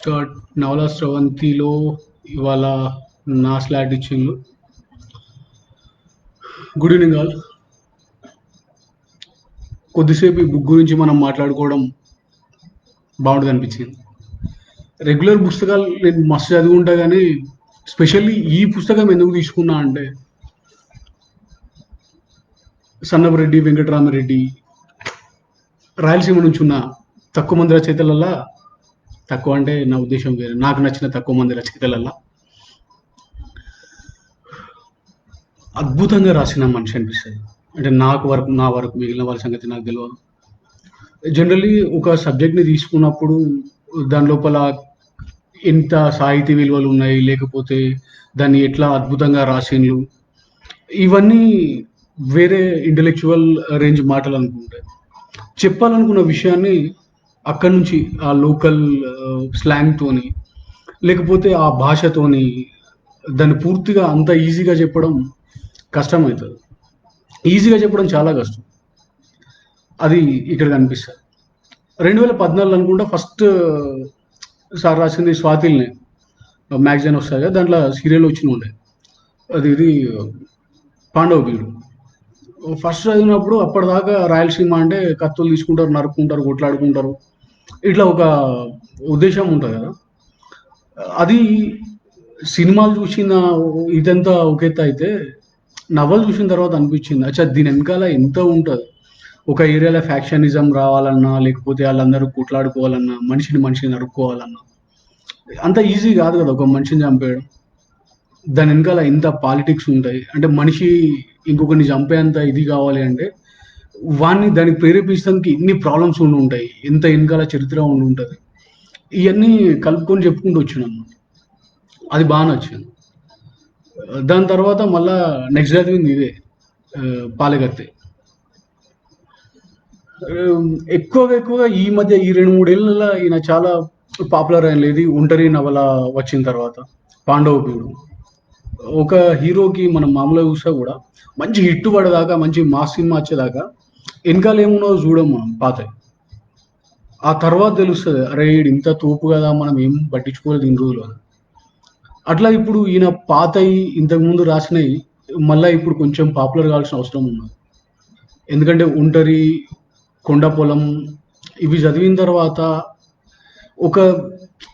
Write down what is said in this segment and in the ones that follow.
Start నవల స్రవంతిలో ఇవాళ నా స్లాట్ ఇచ్చిండ్రు. Good evening all. కొద్దిసేపు ఈ బుక్ గురించి మనం మాట్లాడుకోవడం బాగుంటుంది అనిపించింది. రెగ్యులర్ పుస్తకాలు నేను మస్తు చదువుకుంటా, కానీ స్పెషల్లీ ఈ పుస్తకం ఎందుకు తీసుకున్నా అంటే సన్నపరెడ్డి వెంకటరామరెడ్డి రాయలసీమ నుంచి ఉన్న తక్కువ మంది రచయితలల్లా, తక్కువ అంటే నా ఉద్దేశం వేరే, నాకు నచ్చిన తక్కువ మంది రచయితలల్లా అద్భుతంగా రాసిన మనిషి అనిపిస్తుంది. అంటే నా వరకు మిగిలిన వాళ్ళ సంగతి నాకు తెలియదు. జనరల్లీ ఒక సబ్జెక్ట్ని తీసుకున్నప్పుడు దాని లోపల ఎంత సాహితీ విలువలు ఉన్నాయి, లేకపోతే దాన్ని ఎట్లా అద్భుతంగా రాసిండ్రు, ఇవన్నీ వేరే ఇంటలెక్చువల్ రేంజ్ మాటలు అనుకుంటాయి. చెప్పాలనుకున్న విషయాన్ని అక్కడి నుంచి ఆ లోకల్ స్లాంగ్తోని, లేకపోతే ఆ భాషతోని దాన్ని పూర్తిగా అంత ఈజీగా చెప్పడం కష్టమవుతుంది. ఈజీగా చెప్పడం చాలా కష్టం. అది ఇక్కడ కనిపిస్తుంది. 2014 అనుకుంటా ఫస్ట్ సార్ రాసింది స్వాతిల్ని, మ్యాగజైన్ వస్తుంది కదా, దాంట్లో సీరియల్ వచ్చిన ఉండే ఇది పాండవ వీడు. ఫస్ట్ చదివినప్పుడు అప్పటిదాకా రాయలసీమ అంటే కత్తులు తీసుకుంటారు, నరుక్కుంటారు, కొట్లాడుకుంటారు, ఇట్లా ఒక ఉద్దేశం ఉంటుంది కదా. అది సినిమాలు చూసిన ఇదంతా ఒక ఎత్తు అయితే, నవలు చూసిన తర్వాత అనిపించింది అచ్చా దీని వెనకాల ఎంత ఉంటుంది. ఒక ఏరియాలో ఫ్యాక్షనిజం రావాలన్నా, లేకపోతే వాళ్ళందరూ కొట్లాడుకోవాలన్నా, మనిషిని నరుక్కోవాలన్నా అంత ఈజీ కాదు కదా ఒక మనిషిని చంపేయడం. దాని వెనకాల ఎంత పాలిటిక్స్ ఉంటాయి. అంటే మనిషి ఇంకొకరిని చంపేంత ఇది కావాలి అంటే దానికి ప్రేరేపించడానికి ఇన్ని ప్రాబ్లమ్స్ ఉండి ఉంటాయి, ఎంత వెనకాల చరిత్ర ఉండి ఉంటుంది. ఇవన్నీ కలుపుకొని చెప్పుకుంటూ వచ్చినాము. అది బాగా నచ్చింది. దాని తర్వాత మళ్ళా నెక్స్ట్ చదివింది ఇదే పాలెగత్తే. ఎక్కువగా ఈ మధ్య ఈ 2-3 ఏళ్ళ ఈయన చాలా పాపులర్ అయ్యేది ఒంటరి నవల వచ్చిన తర్వాత. పాండవపీడు ఒక హీరోకి మనం మామూలుగా చూసా కూడా మంచి హిట్ పడేదాకా, మంచి మాస్ సినిమా వచ్చేదాకా వెనకాల ఏమున్నదో చూడం మనం పాత. ఆ తర్వాత తెలుస్తుంది అరే ఈడు ఇంత తోపు కదా, మనం ఏం పట్టించుకోలేదు ఇన్ని రోజులు అని. అట్లా ఇప్పుడు ఈయన పాతయి ఇంతకుముందు రాసినవి మళ్ళీ ఇప్పుడు కొంచెం పాపులర్ కావాల్సిన అవసరం ఉన్నది. ఎందుకంటే ఒంటరి, కొండ పొలం ఇవి చదివిన తర్వాత ఒక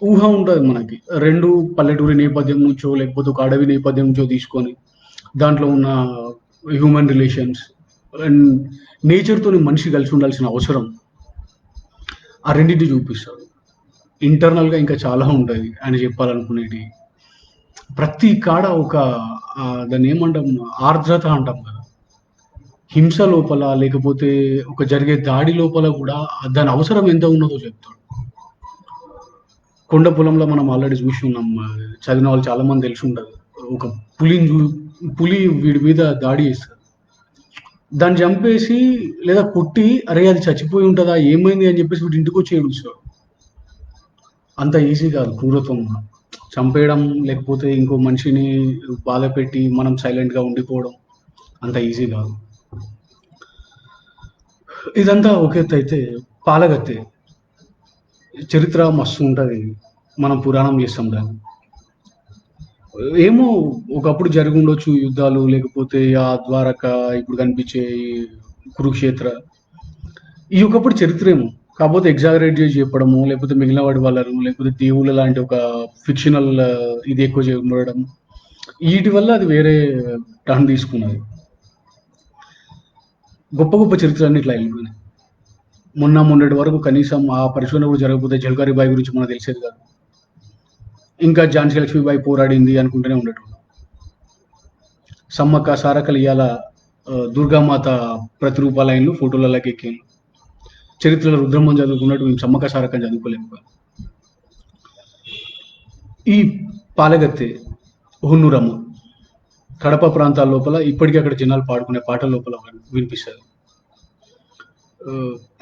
ఊహ ఉంటుంది మనకి. 2 పల్లెటూరి నేపథ్యం నుంచో, లేకపోతే ఒక అడవి నేపథ్యం నుంచో తీసుకొని దాంట్లో ఉన్న హ్యూమన్ రిలేషన్స్ అండ్ నేచర్తో మనిషి కలిసి ఉండాల్సిన అవసరం, ఆ రెండింటిని చూపిస్తాడు. ఇంటర్నల్గా ఇంకా చాలా ఉంటుంది ఆయన చెప్పాలనుకునేటి. ప్రతి కాడ ఒక దాన్ని ఏమంటాం, ఆర్ద్రత అంటాం కదా, హింస లోపల లేకపోతే ఒక జరిగే దాడి లోపల కూడా దాని అవసరం ఎంత ఉన్నదో చెప్తాడు. కొండ పొలంలో మనం ఆల్రెడీ చూసి ఉన్నాం, చదివిన వాళ్ళు చాలా మంది తెలిసి ఉండదు. ఒక పులి వీడి మీద దాడి చేస్తుంది, దాన్ని చంపేసి లేదా కొట్టి అరే అది చచ్చిపోయి ఉంటుందా ఏమైంది అని చెప్పేసి వీటి ఇంటికి వచ్చి ఏడుస్తాడు. అంత ఈజీ కాదు క్రూరత్వం చంపేయడం, లేకపోతే ఇంకో మనిషిని బాధ పెట్టి మనం సైలెంట్గా ఉండిపోవడం అంత ఈజీ కాదు. ఇదంతా ఒక ఎత్తు అయితే, పాలగత్తే చరిత్ర మస్తు ఉంటుంది. మనం పురాణం చేస్తాం దాన్ని. ఏమో ఒకప్పుడు జరిగి ఉండొచ్చు యుద్ధాలు, లేకపోతే ఆ ద్వారక, ఇప్పుడు కనిపించే కురుక్షేత్ర, ఈ ఒకప్పుడు చరిత్ర ఏమో. కాకపోతే ఎగ్జాగరేట్ చేసి చెప్పడము, లేకపోతే మిగిలిన వాడి వాళ్ళను, లేకపోతే దేవుళ్ళ లాంటి ఒక ఫిక్షనల్ ఇది ఎక్కువ చేయడం, వీటి వల్ల అది వేరే టర్న్ తీసుకున్నది. గొప్ప గొప్ప చరిత్రలన్నీ ఇట్లా వెళ్ళిపోయినాయి. మొన్నటి వరకు కనీసం ఆ పరిశోధన కూడా జరగకపోతే జల్కారీబాయి గురించి మనకు తెలిసేది కాదు. ఇంకా ఝాన్సీ లక్ష్మీబాయి పోరాడింది అనుకుంటూనే ఉండేటోళ్ళం. సమ్మక్క సారక్కలు ఇవాళ దుర్గామాత ప్రతిరూపాలైన్లు, ఫోటోలలోకి ఎక్కిండ్రు. చరిత్రలో రుద్రమ్మని చదువుకున్నట్టు మేము సమ్మక్క సారక్కని చదువుకోలేము. ఈ పాలగత్తె, హున్నూరమ్మ, కడప ప్రాంతాల లోపల ఇప్పటికీ అక్కడ జనాలు పాడుకునే పాటల లోపల వినిపిస్తుంది.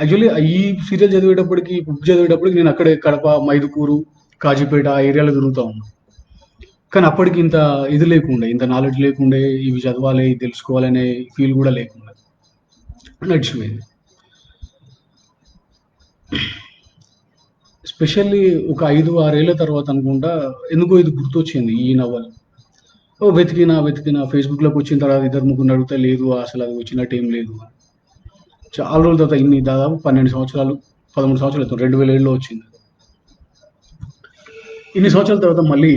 యాక్చువల్లీ ఈ సీరియల్ చదివేటప్పటికి, బుక్ చదివేటప్పటికి నేను అక్కడే కడప, మైదుకూరు, కాజీపేట ఆ ఏరియాలో తిరుగుతూ ఉన్నాను. కానీ అప్పటికి ఇంత ఇది లేకుండే, ఇంత నాలెడ్జ్ లేకుండే, ఇవి చదవాలి తెలుసుకోవాలనే ఫీల్ కూడా లేకుండా నడిచిపోయింది. స్పెషల్లీ ఒక 5, 6 ఏళ్ల తర్వాత అనుకుంటా ఎందుకో ఇది గుర్తొచ్చింది ఈ నవల. ఓ వెతికినా ఫేస్‌బుక్‌లోకి వచ్చిన తర్వాత ఇద్దరు ముగ్గురిని అడిగితే లేదు అసలు అది వచ్చినట్టు ఏం లేదు. చాలా రోజుల తర్వాత ఇన్ని దాదాపు 12 సంవత్సరాలు, 13 సంవత్సరాల క్రితం 2007లో వచ్చింది. ఇన్ని సంవత్సరాల తర్వాత మళ్ళీ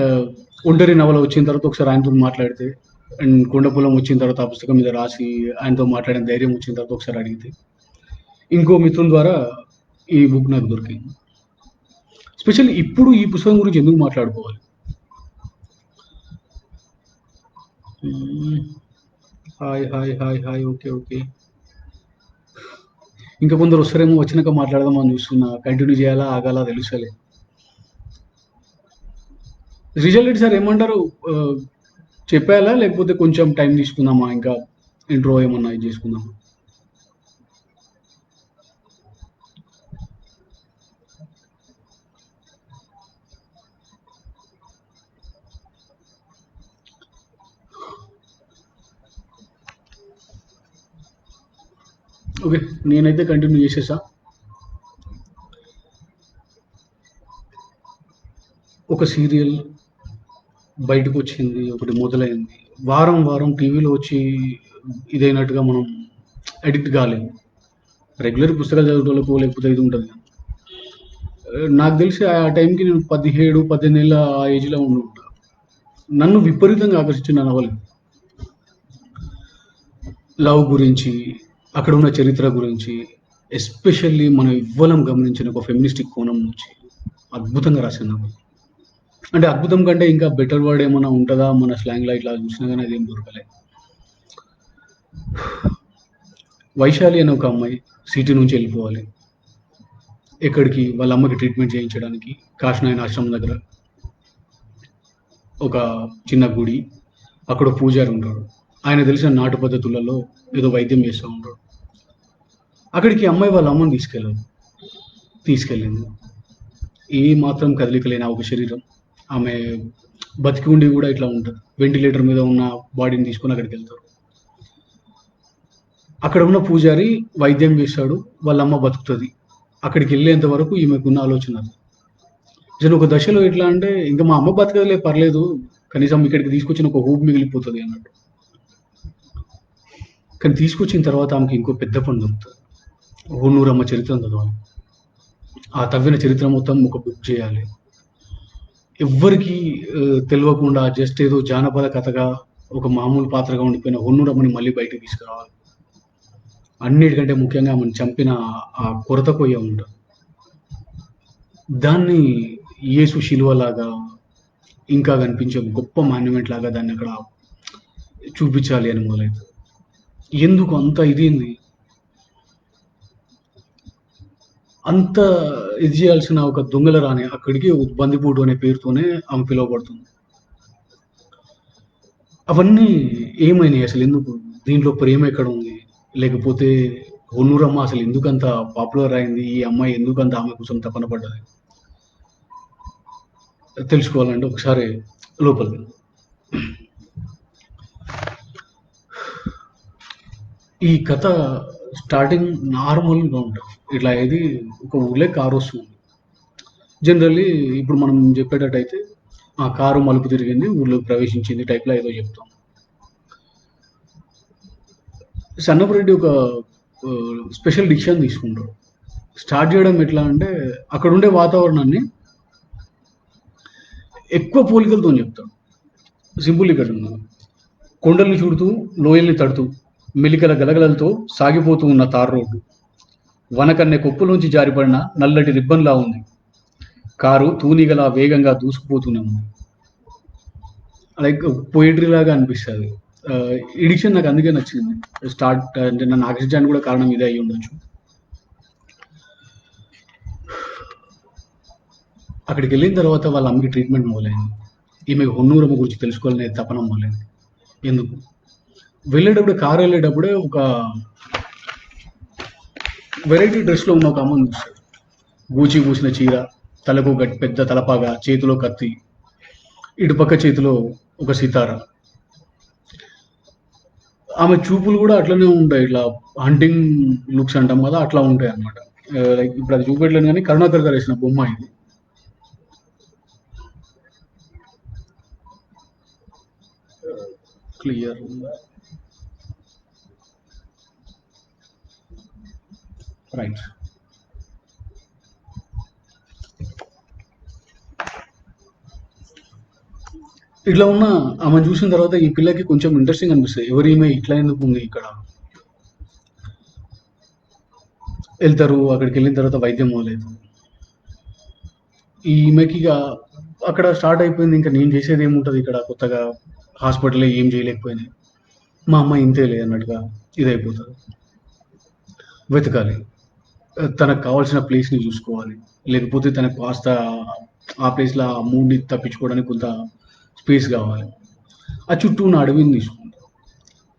ఆహ్, 'ఒంటరి' నవల వచ్చిన తర్వాత ఒకసారి ఆయనతోని మాట్లాడితే అండ్ 'కొండపొలం' వచ్చిన తర్వాత ఆ పుస్తకం మీద రాసి ఆయనతో మాట్లాడిన ధైర్యం వచ్చిన తర్వాత ఒకసారి అడిగితే, ఇంకో మిత్రుని ద్వారా ఈ బుక్ నాకు దొరికింది. స్పెషల్లీ ఇప్పుడు ఈ పుస్తకం గురించి ఎందుకు మాట్లాడుకోవాలి? హ్మ్. హాయ్. ఓకే. ఇంకా కొందరు వస్తారేమో వచ్చినాక మాట్లాడదామని చూస్తున్నా. కంటిన్యూ చేయాలా? ఆగాలా? తెలుస్తలేదు. రిజల్ట్ ఏంటి సార్ ఏమంటారు? ఆహ్, చెప్పేయాలా? లేకపోతే కొంచెం టైం తీసుకుందామా? ఇంకా ఇంట్రో ఏమన్నా ఇది చేసుకుందామా? ఓకే. నేనైతే కంటిన్యూ చేసేసా. ఒక సీరియల్ బయటకొచ్చింది. ఒకటి మొదలైంది. వారం టీవీలో వచ్చి ఇదైనట్టుగా మనం అడిక్ట్ కాలేము. రెగ్యులర్ పుస్తకాలు చదివేటోళ్ళకో లేకపోతే ఇది ఉంటది. నాకు తెలిసి ఆ టైంకి నేను 17, 18 ఏళ్ల ఆ ఏజ్‌లో ఉండుంటా. నన్ను విపరీతంగా ఆకర్షించిన నవల ఇది. లవ్ గురించి, అక్కడున్న చరిత్ర గురించి, ఎస్పెషల్లీ మనం ఎవ్వలం గమనించని ఒక ఫెమినిస్టిక్ కోణం నుంచి అద్భుతంగా రాసిన నవల. అంటే అద్భుతం కంటే ఇంకా బెటర్ వర్డ్ ఏమన్నా ఉంటదా? మన స్లాంగ్‌లో ఇట్లా చూసినా గాని అదేం దొరకలే. వైశాలి అనే ఒక అమ్మాయి సిటీ నుంచి వెళ్ళిపోవాలి. ఎక్కడికి? వాళ్ళ అమ్మకి ట్రీట్మెంట్ చేయించడానికి కాశీనాయన ఆశ్రమం దగ్గర ఒక చిన్న గుడి. అక్కడ ఓ పూజారి ఉంటాడు. ఆయన తెలిసిన నాటు పద్ధతులలో ఏదో వైద్యం చేస్తా ఉంటాడు. అక్కడికి ఈ అమ్మాయి వాళ్ళ అమ్మని తీసుకెళ్ళింది. ఏ మాత్రం కదలిక లేని ఆ ఒక శరీరం. ఆమె బతికి ఉండి గూడా ఇట్లా ఉంటది. వెంటిలేటర్ మీద ఉన్న బాడీని తీసుకొని అక్కడికెళ్తారు. అక్కడ ఉన్న పూజారి వైద్యం చేస్తాడు. వాళ్ళ అమ్మ బతుకుతది. అక్కడికెళ్ళేంత వరకు ఈమెకున్న ఆలోచన అది. అసలు ఒక దశలో ఎట్లా అంటే ఇంక మా అమ్మ బతకదులే పర్లేదు. కనీసం ఇక్కడికి తీసుకొచ్చిన ఒక హోప్ మిగిలిపోతది అన్నట్టు. కానీ తీసుకొచ్చిన తర్వాత ఆమెకి ఇంకో పెద్ద పని దొరుకుతది. హోన్నూరమ్మ చరిత్రను చదవాలి. ఆ తవ్విన చరిత్ర మొత్తం ఒక బుక్ చేయాలి. ఎవ్వరికీ తెలవకుండా జస్ట్ ఏదో జానపద కథగా ఒక మామూలు పాత్రగా ఉండిపోయిన హొన్నూరమ్మని మళ్ళీ బయటకి తీసుకురావాలి. అన్నిటికంటే ముఖ్యంగా ఆమెను చంపిన ఆ కొరత కొయ్య ఉంటది. దాన్ని యేసు శిలువలాగా ఇంకా కనిపించే గొప్ప మాన్యుమెంట్ లాగా దాన్ని అక్కడ చూపించాలి అని మొదలైతది. ఎందుకు అంత ఇదేంది? అంత ఇది చేయాల్సిన ఒక దొంగల రాణి అక్కడికి బందిపోటు అనే పేరుతోనే ఆమె పిలువబడుతుంది. అవన్నీ ఏమైనాయి అసలెందుకు? దీంట్లో ప్రేమ ఎక్కడుంది? లేకపోతే హొన్నూరమ్మ అసలు ఎందుకంత పాపులర్ అయింది? ఈ అమ్మాయి ఎందుకంత ఆమె కోసం తపన పడ్డది? తెలుసుకోవాలంటే ఒకసారి లోపలికి. ఈ కథ స్టార్టింగ్ నార్మల్‌గా ఉంటది. ఇట్లా ఏది ఒక ఊర్లో కారొస్తుంది. జనరల్లీ ఇప్పుడు మనం చెప్పేటట్టయితే ఆ కారు మలుపు తిరిగింది, ఊర్లోకి ప్రవేశించింది టైప్‌లో ఏదో చెప్తాం. సన్నపురెడ్డి ఒక స్పెషల్ డిసిషన్ తీసుకుంటాడు. స్టార్ట్ చేయడం ఎట్లా అంటే అక్కడుండే వాతావరణాన్ని ఎక్కువ పోలికలతోని చెప్తాడు. సింపుల్ ఇక్కడ కొండల్ని చూడుతూ, లోయల్ని తడుతూ, మెలికల గలగలలతో సాగిపోతూ ఉన్న తార్ రోడ్డు. వనకన్నె కొప్పులోంచి జారిపడిన నల్లటి రిబ్బన్‌లా ఉంది. కారు తూనీగలా వేగంగా దూసుకుపోతూనే ఉంది. లైక్ పోయెట్రీ లాగా అనిపిస్తది. ఈ డిక్షన్ నాకు అందుకే నచ్చింది. స్టార్ట్ అంటే నన్ను ఆకర్షించడానికి కూడా కారణం ఇదే అయ్యుండొచ్చు. అక్కడికెళ్ళిన తర్వాత వాళ్ళ అమ్మకి ట్రీట్మెంట్ మొదలైంది. ఈమెకు హొన్నూరమ్మ గురించి తెలుసుకోవాలనే తపన మొదలైంది. ఎందుకు? వెళ్ళేటప్పుడు కారు వెళ్ళేటప్పుడే ఒక వెరైటీ డ్రెస్‌లో ఉన్న ఒక అమ్మని చూస్తాడు. గూచి పూసిన చీర, తలకు పెద్ద తలపాగా, చేతిలో కత్తి, ఇటుపక్క చేతిలో ఒక సితార. ఆమె చూపులు గూడా అట్లనే ఉంటాయి. ఇట్లా హంటింగ్ లుక్స్ అంటాం గదా! అట్లా ఉంటాయన్నమాట. లైక్ ఇప్పుడు అది చూపెట్టలేను కానీ కరుణాకర్ గారు వేసిన బొమ్మ ఇది. Clear right. ఇట్లా ఉన్న ఆమె చూసిన తర్వాత ఈ పిల్లకి కొంచెం ఇంట్రెస్టింగ్ అనిపిస్తుంది, ఎవరు ఈమె ఇట్లా ఎందుకు ఉంది ఇక్కడ. వెళ్తారు, అక్కడికి వెళ్ళిన తర్వాత వైద్యం మొదలైదు. ఈమెకి ఇక అక్కడ స్టార్ట్ అయిపోయింది, ఇంకా నేను చేసేది ఏముంటుంది ఇక్కడ, కొత్తగా హాస్పిటల్లో ఏం చేయలేకపోయింది, మా అమ్మ ఇంతేలే అన్నట్టుగా ఇదైపోతుంది. వెతకాలి, తనకు కావాల్సిన ప్లేస్ని చూసుకోవాలి, లేకపోతే తనకు కాస్త ఆ ప్లేస్లో ఆ మూడ్ని తప్పించుకోవడానికి కొంత స్పేస్ కావాలి. ఆ చుట్టూ ఉన్న అడవిని తీసుకుంటారు,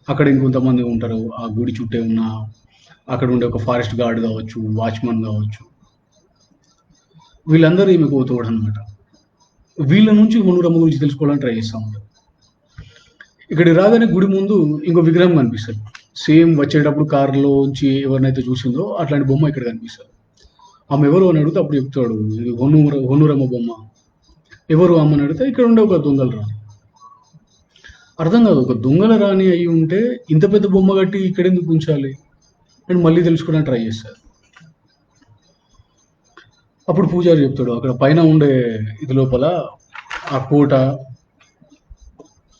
అక్కడ ఇంకొంతమంది ఉంటారు, ఆ గుడి చుట్టే ఉన్న అక్కడ ఉండే ఒక ఫారెస్ట్ గార్డ్ కావచ్చు, వాచ్మన్ కావచ్చు, వీళ్ళందరూ ఈమెకు తోడు అనమాట. వీళ్ళ నుంచి హునూరమ్మ గురించి తెలుసుకోవాలని ట్రై చేస్తూ ఉంటారు. ఇక్కడికి రాగానే గుడి ముందు ఇంకో విగ్రహం కనిపిస్తుంది, సేమ్ వచ్చేటప్పుడు కారులోంచి ఎవరినైతే చూసిందో అట్లాంటి బొమ్మ ఇక్కడ కనిపిస్తుంది. ఆమె ఎవరు అని అడిగితే అప్పుడు చెప్తాడు, ఇది హొన్నూరమ్మ బొమ్మ. ఎవరు అమ్మని అడిగితే ఇక్కడ ఉండే ఒక దొంగల రాణి. అర్థం కాదు, ఒక దొంగల రాణి అయి ఉంటే ఇంత పెద్ద బొమ్మ కట్టి ఇక్కడ ఎందుకు ఉంచాలి అని మళ్ళీ తెలుసుకోవడానికి ట్రై చేస్తారు. అప్పుడు పూజారి చెప్తాడు, అక్కడ పైన ఉండే ఇది లోపల ఆ కోట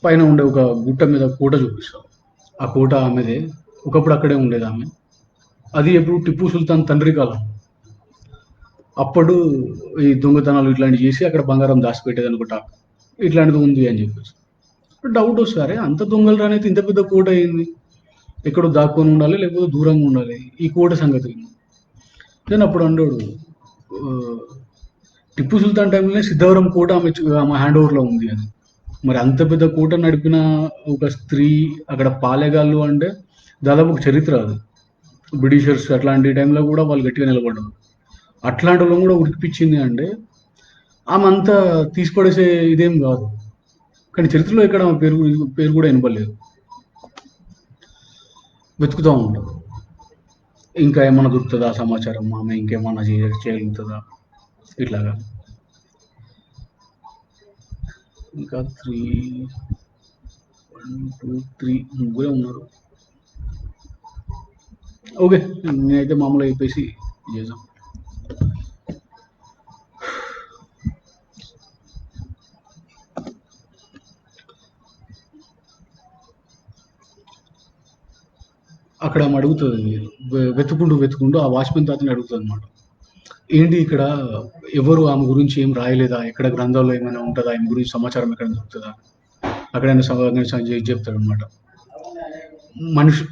పైన ఉండే ఒక గుట్ట మీద కోట చూపిస్తాం, ఆ కోట ఆమెదే, ఒకప్పుడు అక్కడే ఉండేది ఆమె. అది ఎప్పుడు టిప్పు సుల్తాన్ తండ్రి కాలం, అప్పుడు ఈ దొంగతనాలు ఇట్లాంటివి చేసి అక్కడ బంగారం దాచిపెట్టేది అనుకుంటా, ఇట్లాంటిది ఉంది అని చెప్పేసి డౌట్ వస్తారే, అంత దొంగలు రానైతే ఇంత పెద్ద కోట అయింది, ఎక్కడో దాక్కొని ఉండాలి లేకపోతే దూరంగా ఉండాలి, ఈ కోట సంగతి. నేను అప్పుడు అన్నాడు, టిప్పు సుల్తాన్ టైంలోనే సిద్ధవరం కోట ఆమె హ్యాండ్ ఓవర్లో ఉంది అని. మరి అంత పెద్ద కోట నడిపిన ఒక స్త్రీ అక్కడ పాలేగాళ్ళు అంటే దాదాపు ఒక చరిత్ర అది. బ్రిటిషర్స్ అట్లాంటి టైంలో కూడా వాళ్ళు గట్టిగా నిలబడ్డారు. అట్లాంటి వాళ్ళని కూడా ఉడికిపించింది అంటే ఆమె అంతా తీసిపడేసే ఇదేం కాదు. కానీ చరిత్రలో ఇక్కడ ఆమె పేరు కూడా వినపడలేదు. వెతుకుతూ ఉంటారు, ఇంకా ఏమన్నా దొరుకుతుందా సమాచారం, ఆమె ఇంకేమన్నా చేయగలుగుతుందా ఇట్లాగా. ఇంకా 1 2 3 ముగ్గురే ఉన్నారు. ఓకే, నేనైతే మామూలుగా చెప్పేసి చేద్దాం. అక్కడ ఆమె అడుగుతుంది, వెతుకుంటూ ఆ వాచ్మెన్ తాతని అడుగుతుంది అనమాట, ఏంటి ఇక్కడ ఎవరు ఆమె గురించి ఏం రాయలేదా, ఎక్కడ గ్రంథాల్లో ఏమైనా ఉంటుందా, ఆమె గురించి సమాచారం ఎక్కడ దొరుకుతుందా, అక్కడైనా చెప్తాడు అనమాట. మనిషి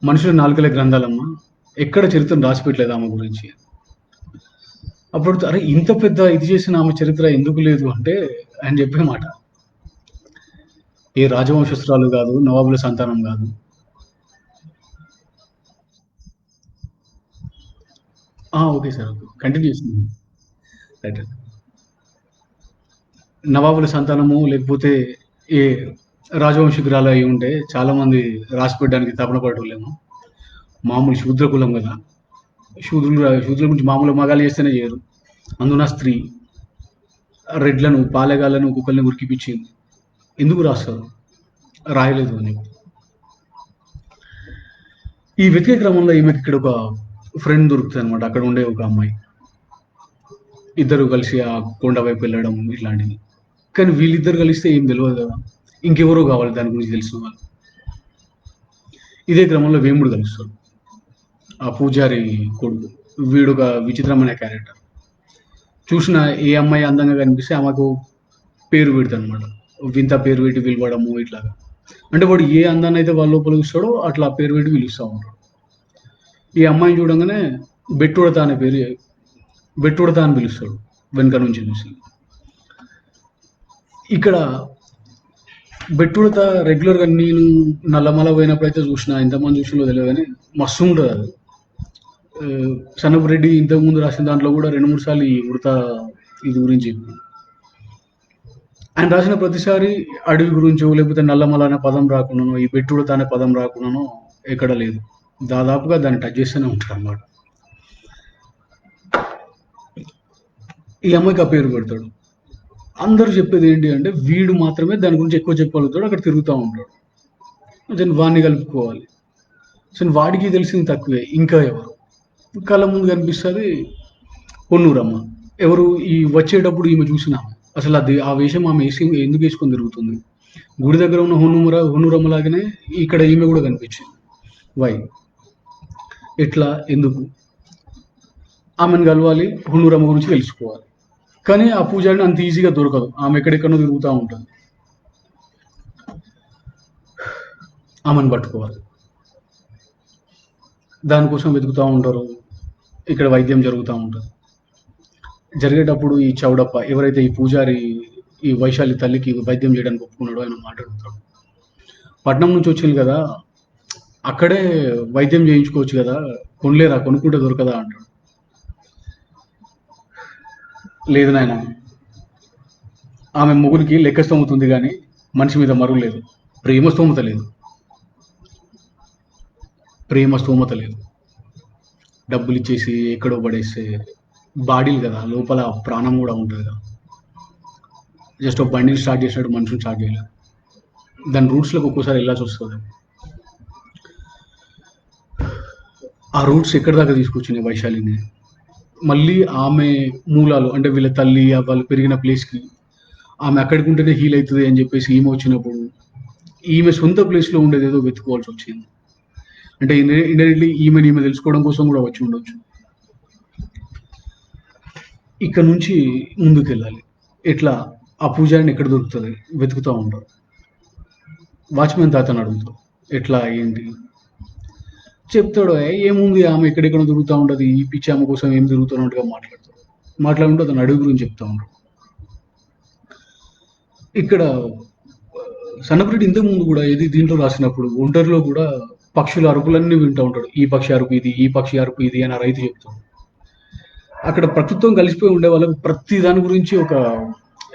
మనుషుల నాలుకలే గ్రంథాలమ్మా, ఎక్కడ చరిత్రను రాసిపెట్టలేదు ఆమె గురించి. అప్పుడు అరే ఇంత పెద్ద ఇది చేసిన ఆమె చరిత్ర ఎందుకు లేదు అంటే ఆయన చెప్పే మాట, ఏ రాజవంశస్త్రాలు కాదు, నవాబుల సంతానం కాదు. ఓకే సార్, ఓకే, కంటిన్యూ చేస్తున్నాను. రైట్. నవాబుల సంతానము లేకపోతే ఏ రాజవంశికురాలు అయి ఉంటే చాలామంది రాసి పెట్టడానికి తపన పడలేము. మామూలు శూద్ర కులం కదా, శూద్రుల గురించి మామూలు మగాలు చేస్తేనే చేయరు, అందున స్త్రీ రెడ్లను పాలెగాళ్ళను కుక్కల్ని ఉరికిపించింది, ఎందుకు రాస్తారు, రాయలేదు అని. ఈ వెతికే క్రమంలో ఈమెకి ఇక్కడ ఒక ఫ్రెండ్ దొరుకుతుంది అనమాట, అక్కడ ఉండే ఒక అమ్మాయి. ఇద్దరు కలిసి ఆ కొండ వైపు వెళ్ళడం ఇట్లాంటివి. కానీ వీళ్ళిద్దరు కలిస్తే ఏం తెలియదు కదా, ఇంకెవరో కావాలి దాని గురించి తెలిసిన వాళ్ళు. ఇదే క్రమంలో వేముడు కలుస్తాడు, ఆ పూజారి కొడుకు. వీడు ఒక విచిత్రమైన క్యారెక్టర్. చూసిన ఏ అమ్మాయి అందంగా కనిపిస్తే ఆమెకు పేరు పెడతాడు అనమాట, వింత పేరు పెట్టి పిలవడము ఇట్లాగా. అంటే వాడు ఏ అందాన్ని అయితే వాళ్ళ లోపల చూస్తాడో అట్లా పేరు పెట్టి పిలుస్తూ ఉంటాడు. ఈ అమ్మాయిని చూడంగానే బెట్టుడతా అనే పేరు, బెట్టుడతా అని పిలుస్తాడు వెనుక నుంచి చూసి. ఇక్కడ బెట్టుడత రెగ్యులర్గా నేను నల్లమల పోయినప్పుడైతే చూసిన, ఎంతమంది చూసినో తెలియదు కానీ మస్తు ఉంటుంది అది. సన్నపు రెడ్డి ఇంతకుముందు రాసిన దాంట్లో కూడా 2-3 సార్లు ఈ ఉడత ఇది గురించి చెప్పి. ఆయన రాసిన ప్రతిసారి అడవి గురించో లేకపోతే నల్లమల అనే పదం రాకుండానో ఈ పెట్టుడు అనే పదం రాకుండానో ఎక్కడ లేదు. దాదాపుగా దాన్ని టచ్ చేస్తూనే ఉంటాడు అన్నమాట. ఈ అమ్మాయికి ఆ పేరు పెడతాడు. అందరూ చెప్పేది ఏంటి అంటే వీడు మాత్రమే దాని గురించి ఎక్కువ చెప్పగలుగుతాడు, అక్కడ తిరుగుతూ ఉంటాడు. దెన్ వాడిని కలుపుకోవాలి. సో వాడికి తెలిసింది తక్కువే. ఇంకా ఎవరు కళ్ళ ముందు కనిపిస్తుంది పొన్నూరమ్మ. ఎవరు ఈ వచ్చేటప్పుడు ఈమె చూసిన అసలు అది ఆ వేషం ఆమె వేసి ఎందుకు వేసుకొని తిరుగుతుంది. గుడి దగ్గర ఉన్న హొన్నూరమ్మ లాగానే ఇక్కడ ఈమె కూడా కనిపించింది. వై ఎట్లా ఎందుకు ఆమెను కలవాలి, హొన్నూరమ్మ గురించి తెలుసుకోవాలి. కానీ ఆ పూజారిని అంత ఈజీగా దొరకదు, ఆమె ఎక్కడెక్కడో తిరుగుతూ ఉంటుంది. ఆమెను పట్టుకోవాలి, దానికోసం వెతుకుతూ ఉంటారు. ఇక్కడ వైద్యం జరుగుతూ ఉంటుంది. జరిగేటప్పుడు ఈ చౌడప్ప ఎవరైతే ఈ పూజారి ఈ వైశాలి తల్లికి వైద్యం చేయడానికి ఒప్పుకున్నాడో ఆయన మాట్లాడుతాడు. పట్నం నుంచి వచ్చింది కదా, అక్కడే వైద్యం చేయించుకోవచ్చు కదా, కొనలేరా, కొనుక్కుంటే దొరకదా అంటాడు. లేదు నాయన, ఆమె మొగుడికి లెక్క స్తోమతుంది కానీ మనిషి మీద మరుగు లేదు, ప్రేమ స్తోమత లేదు. ప్రేమ స్తోమత లేదు. డబ్బులు ఇచ్చేసి ఎక్కడో పడేస్తే బాడీలు కదా, లోపల ప్రాణం కూడా ఉంటుంది కదా. జస్ట్ ఒక బండిని స్టార్ట్ చేసినట్టు మనుషులు స్టార్ట్ చేయలేదు. దాని రూట్స్లోకి ఒక్కోసారి వెళ్ళాల్సి వస్తుంది. ఆ రూట్స్ ఎక్కడి దాకా తీసుకొచ్చినాయి వైశాలిని. మళ్ళీ ఆమె మూలాలు అంటే వీళ్ళ తల్లి వాళ్ళు పెరిగిన ప్లేస్కి ఆమె అక్కడికి ఉంటేనే హీల్ అవుతుంది అని చెప్పేసి ఈమె వచ్చినప్పుడు ఈమె సొంత ప్లేస్లో ఉండేది ఏదో వెతుకోవాల్సి వచ్చింది. అంటే ఇండైరెక్ట్లీ ఈమె తెలుసుకోవడం కోసం కూడా వచ్చి ఉండొచ్చు. ఇక్కడ నుంచి ముందుకు వెళ్ళాలి. ఎట్లా ఆ పూజారిని ఎక్కడ దొరుకుతుంది వెతుకుతూ ఉంటారు. వాచ్మెన్ తాతను అడుగుతాడు ఎట్లా ఏంటి చెప్తాడు. ఏముంది ఆమె ఎక్కడెక్కడ తిరుగుతూ ఉంటుంది, ఈ పిచ్చి ఆమె కోసం ఏం తిరుగుతున్నట్టుగా మాట్లాడుతూ అతను అడవి గురించి చెప్తా ఉంటాడు. ఇక్కడ సన్నపరెడ్డి ఇంతకు ముందు కూడా ఏది దీంట్లో రాసినప్పుడు ఒంటరిలో కూడా పక్షుల అరుపులన్నీ వింటూ ఉంటాడు. ఈ పక్షి అరుపు ఇది, ఈ పక్షి అరుపు ఇది అని రైతు చెప్తాడు. అక్కడ ప్రకృతం కలిసిపోయి ఉండే వాళ్ళకి ప్రతి దాని గురించి ఒక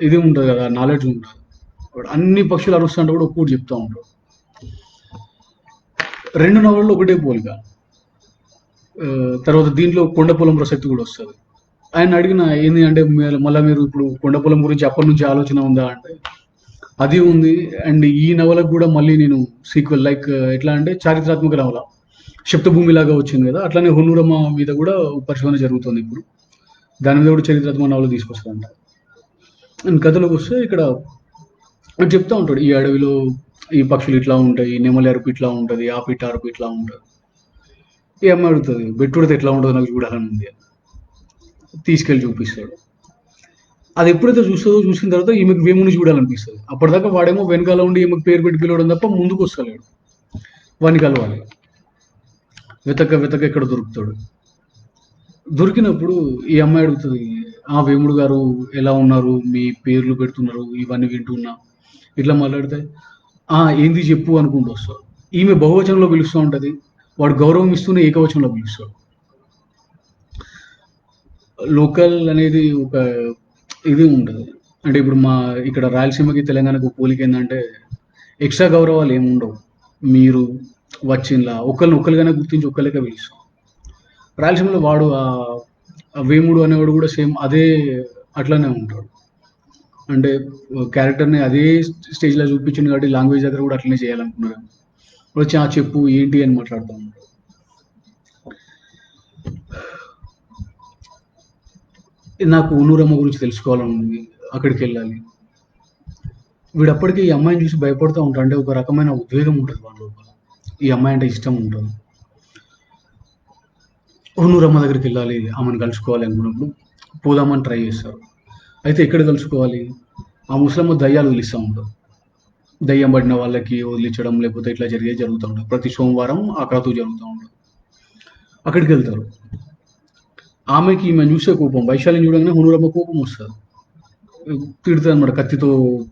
ఇది ఉంటుంది కదా, నాలెడ్జ్ ఉంటుంది. అన్ని పక్షులు అరుస్తుంటే కూడా ఒక్కటి చెప్తా ఉంటాడు. 2 నవలలో ఒకటే పోలిక. తర్వాత దీంట్లో కొండపొలం ప్రసక్తి కూడా వస్తుంది. ఆయన అడిగిన ఏంది అంటే మళ్ళీ మీరు ఇప్పుడు కొండపొలం గురించి అప్పటి నుంచి ఆలోచన ఉందా అంటే అది ఉంది. అండ్ ఈ నవలకు కూడా మళ్ళీ నేను సీక్వెల్ లైక్ ఎట్లా అంటే చారిత్రాత్మక నవల శప్తభూమి లాగా వచ్చింది కదా, అట్లానే హొన్నూరమ్మ మీద కూడా పరిశోధన జరుగుతుంది ఇప్పుడు. దాని మీద కూడా చరిత్రాత్మక నవల తీసుకొస్తుందంట. అండ్ కథలోకి వస్తే ఇక్కడ చెప్తా ఉంటాడు ఈ అడవిలో ఈ పక్షులు ఇట్లా ఉంటాయి, నెమలి అరుపు ఇట్లా ఉంటుంది, ఆ పిట్ట అరుపు ఇట్లా ఉంటుంది. ఈ అమ్మాయి అడుగుతుంది బెట్టుడితే ఎట్లా ఉంటుందో నాకు చూడాలని ఉంది. తీసుకెళ్ళి చూపిస్తాడు. అది ఎప్పుడైతే చూసిన తర్వాత ఈమెకు వేముని చూడాలనిపిస్తుంది. అప్పటిదాకా వాడేమో వెనకాల ఉండి ఈమెకు పేరు పెట్టి పిలవడం తప్ప ముందుకు వస్తలేడు. వాడిని కలవాలి. వెతక ఎక్కడ దొరుకుతాడు. దొరికినప్పుడు ఈ అమ్మాయి అడుగుతుంది ఆ వేముడు గారు ఎలా ఉన్నారు, మీ పేర్లు పెడుతున్నారు, ఇవన్నీ వింటున్నా. ఇట్లా మాట్లాడితే ఏంది చెప్పు అనుకుంటూ వస్తాడు. ఈమె బహువచనంలో పిలుస్తూ ఉంటుంది, వాడు గౌరవం ఇస్తూనే ఏకవచనంలో పిలుస్తాడు. లోకల్ అనేది ఒక ఇది ఉంటుంది. అంటే ఇప్పుడు మా ఇక్కడ రాయలసీమకి తెలంగాణకు పోలిక ఏంటంటే ఎక్స్ట్రా గౌరవాలు ఏమి ఉండవు. మీరు వచ్చిందా ఒక్కరిగానే గుర్తించి ఒక్కరికే పిలుస్తాం. రాయలసీమలో వాడు ఆ వేముడు అనేవాడు కూడా సేమ్ అదే అట్లానే ఉంటాడు. అంటే క్యారెక్టర్ని అదే స్టేజ్లో చూపించింది కాబట్టి లాంగ్వేజ్ దగ్గర కూడా అట్లనే చేయాలనుకున్నారు. వచ్చి చెప్పు ఏంటి అని మాట్లాడుతూ ఉంటాడు. నాకు ఊనూరమ్మ గురించి తెలుసుకోవాలని ఉంది, అక్కడికి వెళ్ళాలి. వీడు అప్పటికీ ఈ అమ్మాయిని చూసి భయపడుతూ ఉంటాడు. అంటే ఒక రకమైన ఉద్వేగం ఉంటుంది వాళ్ళ లోపల, ఈ అమ్మాయి అంటే ఇష్టం ఉంటుంది. ఊనూరమ్మ దగ్గరికి వెళ్ళాలి, ఆమెను కలుసుకోవాలి అనుకున్నప్పుడు పోదామని ట్రై చేస్తారు. అయితే ఎక్కడ కలుసుకోవాలి, ఆ ముసలమ్మ దయ్యాలు వదిలిస్తూ ఉంటారు. దయ్యం పడిన వాళ్ళకి వదిలించడం లేకపోతే ఇట్లా జరుగుతూ ఉంటుంది. ప్రతి సోమవారం ఆ క్రతువు జరుగుతూ ఉంటుంది. అక్కడికి వెళ్తారు. ఆమెకి ఈమె చూసే కోపం, వైశాలిని చూడగానే హునూరమ్మ కోపం వస్తుంది. తిడుతుంది అనమాట, కత్తితో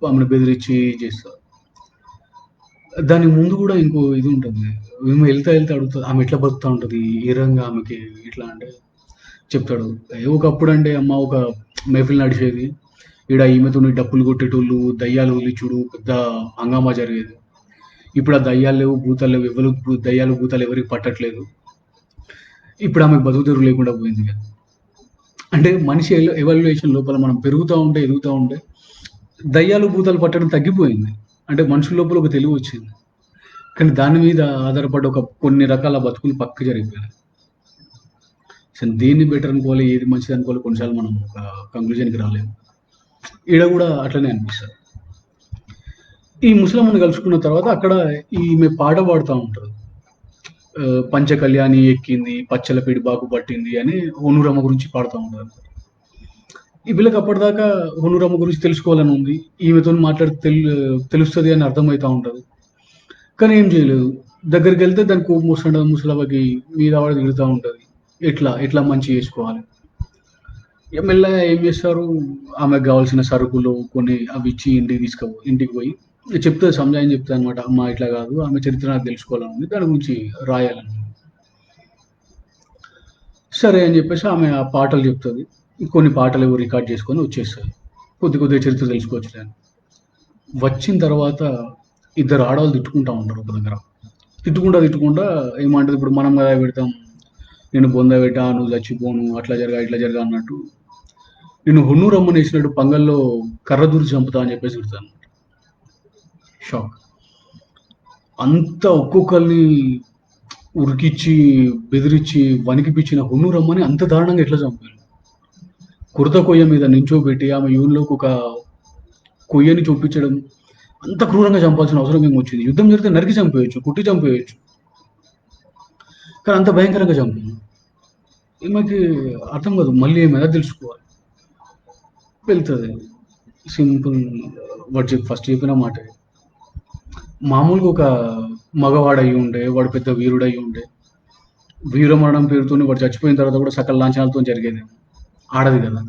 ఆమెను బెదిరించి చేస్తారు. దానికి ముందు కూడా ఇంకో ఇది ఉంటుంది. ఈమె వెళ్తా అడుగుతుంది ఆమె ఎట్లా బతుకుతూ ఉంటుంది, ఏ రంగా ఆమెకి ఇట్లా అంటే చెప్తాడు. ఒకప్పుడు అంటే అమ్మ ఒక మెహఫిల్ నడిచేది, ఈడ ఈమెతోని డప్పులు కొట్టేటోళ్ళు, దయ్యాలు ఒలిచుడు పెద్ద హంగామా జరిగేది. ఇప్పుడు ఆ దయ్యాలు లేవు, భూతాలు లేవు. దయ్యాలు, భూతాలు ఎవరికి పట్టట్లేదు. ఇప్పుడు ఆమెకు బతుకుదెరువు లేకుండా పోయింది కదా! అంటే మనిషి ఎవాల్యుయేషన్ లోపల మనం పెరుగుతా ఉంటే, ఎదుగుతా ఉంటే దయ్యాలు, భూతాలు పట్టడం తగ్గిపోయింది. అంటే మనుషుల లోపల ఒక తెలివి వచ్చింది. కానీ దాని మీద ఆధారపడి కొన్ని రకాల బతుకులు పక్కకి జరిగిపోయినాయి. అసలు దేన్ని బెటర్ అనుకోవాలి, ఏది మంచిది అనుకోవాలి కొన్నిసార్లు మనం ఒక కంక్లూజన్‌కి రాలేము. ఈడ గూడా అట్లనే అనిపిస్తది. ఈ ముసలమ్మని కలుసుకున్న తర్వాత అక్కడ ఈమె పాట పాడుతా ఉంటది. పంచకళ్యాణి ఎక్కింది, పచ్చల పిడిబాకు పట్టింది అని హొనూరమ్మ గురించి పాడుతా ఉంటది. ఈ పిల్లకి అప్పటిదాకా హొనూరమ్మ గురించి తెలుసుకోవాలని ఉంది. ఈమెతోని మాట్లాడితే తెలుస్తది అని అర్థమైతా ఉంటది. కానీ ఏం చేయలేదు. దగ్గరికెళ్తే దానికి కోపం వస్తుంటది ముసలవ్వకి. మీద పడి తిడుతా ఉంటది. ఎట్లా మంచిగా చేసుకోవాలి. ఇక మెల్లగా ఏం చేస్తారు, ఆమెకు కావాల్సిన సరుకులు కొన్ని అవి ఇచ్చి ఇంటికి పోయి చెప్తది, సంజాయిని చెప్తది అనమాట. అమ్మ ఇట్లా కాదు, ఆమె చరిత్ర నాకు తెలుసుకోవాలని ఉంది, దాని గురించి రాయాలని. సరే అని చెప్పేసి ఆమె ఆ పాటలు చెప్తుంది. కొన్ని పాటలు రికార్డ్ చేసుకొని వచ్చేస్తుంది. కొద్దిగా చరిత్ర తెలుసుకోవచ్చులే అని. వచ్చిన తర్వాత ఇద్దరు ఆడవాళ్ళు తిట్టుకుంటా ఉంటారు ఒక దగ్గర. తిట్టుకుంటా ఏమంటది, ఇప్పుడు మనం కదా పెడతాం, నేను బొంద పెట్టా, నువ్వు చచ్చిపోను, అట్లా ఇట్లా జరగా అన్నట్టు నేను హొన్నూరమ్మని వేసినట్టు పంగల్లో కర్ర దూరి చంపుతా అని చెప్పేసి తిడతాను. షాక్. అంత ఒక్కొక్కరిని ఉరికిచ్చి, బెదిరించి, వణికిపిచ్చిన హొన్నూరమ్మని అంత దారుణంగా ఎట్లా చంపారు? కుర్త కొయ్య మీద నించోబెట్టి ఆమె యూన్లోకి ఒక కొయ్యని చూపించడం, అంత క్రూరంగా చంపాల్సిన అవసరం ఏమొచ్చింది? యుద్ధం జరిగితే నరికి చంపేయచ్చు, కుట్టి చంపేయచ్చు, కానీ అంత భయంకరంగా చంపింది. ఈమెకి అర్థం కాదు, మళ్ళీ ఏమైనా తెలుసుకోవాలి. వెళ్తుంది. సింపుల్ వాడు ఫస్ట్ చెప్పిన మాట, మామూలుగా ఒక మగవాడు అయి ఉండే, వాడు పెద్ద వీరుడు అయి ఉండే, వీరమరణం పేరుతో వాడు చచ్చిపోయిన తర్వాత కూడా సకల లాంఛనాలతో జరిగేది. ఆడది కదా,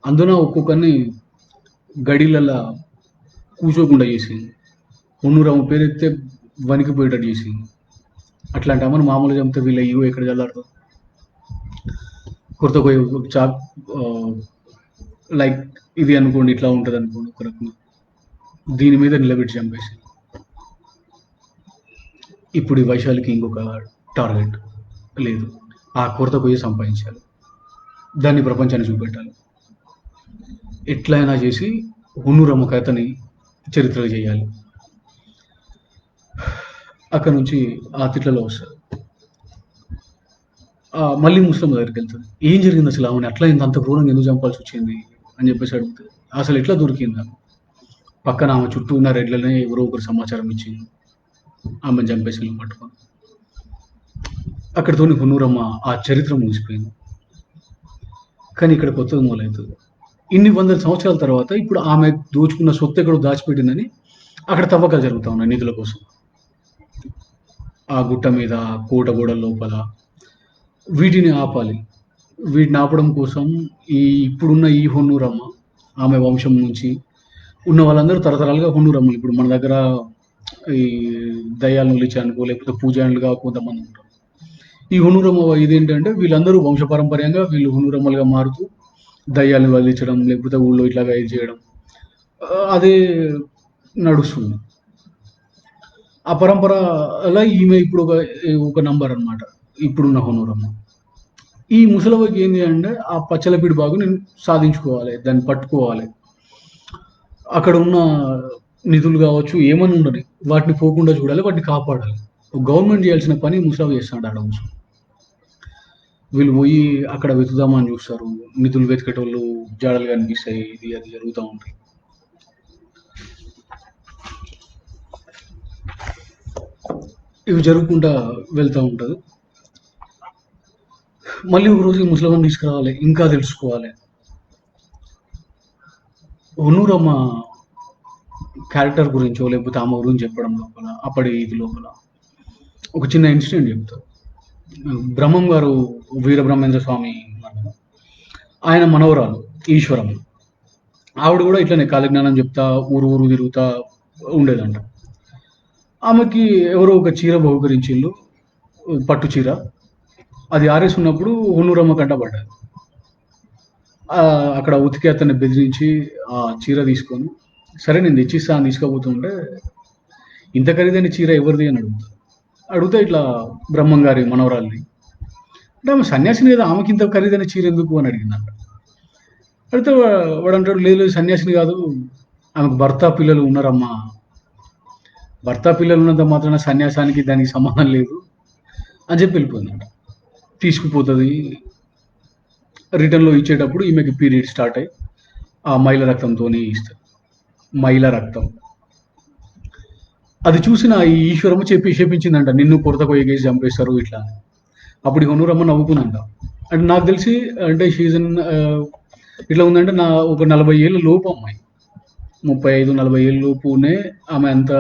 అందున ఒక్కొక్కరిని గడిలల్లా కూర్చోకుండా చేసింది. హొన్నూరమ్మ పేరెత్తే వణికిపోయేటట్టు చేసింది. అట్లాంటి అమ్మను మామూలుగా చంపితే వీళ్ళ ఇగో ఎక్కడ చల్లారుతుంది? కొరత పోయి చాక్ లైక్ ఇది అనుకోండి, ఇట్లా ఉంటుంది అనుకోండి, ఒక రకంగా దీని మీద నిలబెట్టి చంపేసి. ఇప్పుడు ఈ వైశాలికి ఇంకొక టార్గెట్ లేదు, ఆ కొరత పోయి సంపాదించాలి, దాన్ని ప్రపంచాన్ని చూపెట్టాలి. ఎట్లయినా చేసి హొన్నూరమ్మ కథని చరిత్ర చేయాలి. అక్కడ నుంచి ఆ తిట్లలో వస్తుంది. మళ్ళీ ముస్లిం దగ్గరికి వెళ్తుంది. ఏం జరిగింది అసలు, ఆమెను అట్లా అంత క్రూరంగా ఎందుకు చంపాల్సి వచ్చింది అని చెప్పేసి అడుగుతుంది. అసలు ఎట్లా దొరికింది? పక్కన ఆమె చుట్టూ ఉన్న రెడ్లనే ఎవరో ఒకరు సమాచారం ఇచ్చింది, ఆమెను చంపేసి పట్టుకొని. అక్కడితోని హొన్నూరమ్మ ఆ చరిత్ర ముగిసిపోయింది. కానీ ఇక్కడ కొత్తది మొదలవుతుంది. ఇన్ని వందల సంవత్సరాల తర్వాత ఇప్పుడు ఆమె దోచుకున్న సొత్తు ఎక్కడో దాచిపెట్టిందని అక్కడ తవ్వకాలు జరుగుతూ ఉన్నాయి నిధుల కోసం. ఆ గుట్ట మీద, కోట గోడల లోపల. వీటిని ఆపాలి. వీటిని ఆపడం కోసం ఇప్పుడున్న ఈ హొన్నూరమ్మ, ఆమె వంశం నుంచి ఉన్న వాళ్ళందరూ తరతరాలుగా హొన్నూరమ్మలు. ఇప్పుడు మన దగ్గర ఈ దయ్యాలను ఒలిచానుకో లేకపోతే పూజారులుగా కొంతమంది ఉంటారు. ఈ హొన్నూరమ్మ ఇదేంటంటే వీళ్ళందరూ వంశపారంపర్యంగా వీళ్ళు హొన్నూరమ్మలుగా మారుతూ దయ్యాలను వదిలించడం, లేకపోతే ఊళ్ళో ఇట్లాగా ఇది చేయడం, అదే నడుస్తుంది. ఆ పరంపర అలా ఈమె ఇప్పుడు ఒక నంబర్ అనమాట ఇప్పుడున్న హొన్నూరమ్మ. ఈ ముసలవ్వకి ఏంది అంటే ఆ పచ్చలపిడి బాగు నేను సాధించుకోవాలి, దాన్ని పట్టుకోవాలి. అక్కడ ఉన్న నిధులు కావచ్చు, ఏమని ఉండదు, వాటిని పోకుండా చూడాలి, వాటిని కాపాడాలి. గవర్నమెంట్ చేయాల్సిన పని ముసలవ్వ చేస్తాడు ఆడ ముసలి. వీళ్ళు పోయి అక్కడ వెతుకుదామని చూస్తారు, నిధులు వెతికేటోళ్ళు జాడలు కనిపిస్తాయి, ఇది అది జరుగుతూ ఉంటాయి. ఇవి జరుగుకుంటా వెళ్తూ ఉంటుంది. మళ్ళీ ఒక రోజు ముసలమ్మని తీసుకురావాలి, ఇంకా తెలుసుకోవాలి. హొన్నూరమ్మ క్యారెక్టర్ గురించో లేకపోతే ఆమె గురించి చెప్పడం లోపల, అప్పటి ఇది లోపల ఒక చిన్న ఇన్సిడెంట్ చెప్తారు. బ్రహ్మం గారు, వీరబ్రహ్మేంద్ర స్వామి ఆయన మనవరాలు ఈశ్వరం, ఆవిడ కూడా ఇట్లనే కాలజ్ఞానం చెప్తా ఊరు ఊరు తిరుగుతా ఉండేదంట. ఆమెకి ఎవరో ఒక చీర బహుకరించిళ్ళు, పట్టు చీర. అది ఆరేసి ఉన్నప్పుడు హొన్నూరమ్మ కంట పడ్డది. అక్కడ ఉతికి అతన్ని బెదిరించి ఆ చీర తీసుకొని, సరే నేను తెచ్చిస్తా అని తీసుకోబోతుంటే, ఇంత ఖరీదైన చీర ఎవరిది అని అడుగుతా. అడిగితే ఇట్లా బ్రహ్మం గారి మనవరాలిది. అంటే ఆమె సన్యాసిని కదా! ఆమెకింత ఖరీదైన చీర ఎందుకు అని అడిగిందంట. అడిగితే వాడంటాడు, లేదు లేదు సన్యాసిని కాదు. ఆమెకు భర్త, పిల్లలు ఉన్నారమ్మా. భర్త, పిల్లలు ఉన్నంత మాత్రాన సన్యాసానికి దానికి సంబంధం లేదు అని చెప్పి వెళ్ళిపోయిందంట. తీసుకుపోతది. రిటర్న్‌లో ఇచ్చేటప్పుడు ఈమెకి పీరియడ్ స్టార్ట్ అయ్యి, ఆ మైల రక్తంతోని ఇస్తది. మైల రక్తం. అది చూసిన ఈ ఈశ్వరమ్మ శపించిందంట. నిన్ను కొరతకు ఎగేసి చంపేస్తారు ఇట్లా అని. అప్పుడు ఈ హొన్నూరమ్మ నవ్వుకుందంట. అంటే నాకు తెలిసి అంటే షీ ఈజ్ ఇన్ ఇట్లా ఉందంటే ఒక 40 ఏళ్ల లోపు అమ్మాయి. 35, 40 ఏళ్ల లోపునే ఆమె అంత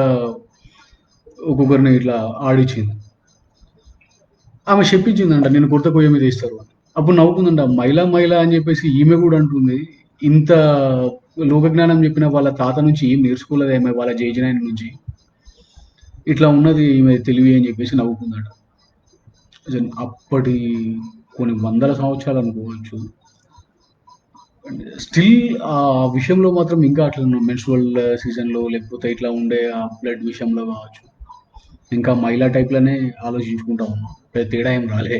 ఒక్కొక్కరిని ఇట్లా ఆడిచ్చింది. ఆమె చెప్పించిందంట నిన్ను కొరత కొయ్య మీద వేస్తారు అని. అప్పుడు నవ్వుకుందంట. మైల అని చెప్పేసి ఈమె కూడా అంటుంది. ఇంత లోకజ్ఞానం చెప్పిన వాళ్ళ తాత నుంచి ఏం నేర్చుకోలేదు ఆమె వాళ్ళ జేజనాయన నుంచి. ఇట్లా ఉన్నది ఈమె తెలివి అని చెప్పేసి నవ్వుకుందట. అప్పటి కొన్ని వందల సంవత్సరాలు అనుకోవచ్చు. స్టిల్ ఆ విషయంలో మాత్రం ఇంకా అట్లా మెన్స్ట్రువల్ సీజన్‌లో లేకపోతే ఇట్లా ఉండే ఆ బ్లడ్ విషయంలో కావచ్చు. ఇంకా మహిళా టైప్‌లోనే ఆలోచించుకుంటా ఉన్నాం. పెద్ద తేడా ఏం రాలే.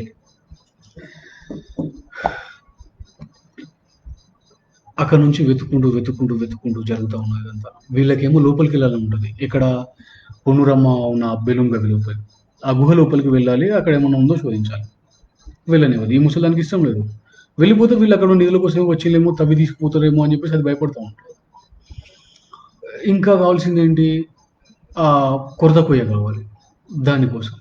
అక్కడ నుంచి వెతుక్కుంటూ జరుగుతా ఉన్నది ఇదంతా. వీళ్ళకేమో లోపలికెళ్ళాలని ఉంటది. ఇక్కడ పొన్నురమ్మ ఉన్న బెలూమ్ గది లోపలికి. ఆ గుహ లోపలికి వెళ్ళాలి. అక్కడ ఏమన్నా ఉందో శోధించాలి. వెళ్ళనివ్వదు. ఈ ముసలానికి ఇష్టం లేదు. వెళ్ళిపోతే వీళ్ళు అక్కడ నిధుల కోసం వచ్చిందేమో తవ్వి తీసుకుపోతారేమో అని చెప్పేసి అది భయపడతా ఉంటది. ఇంకా కావాల్సిందేంటి? కొరత కొయ్య కావాలి. దానికోసం.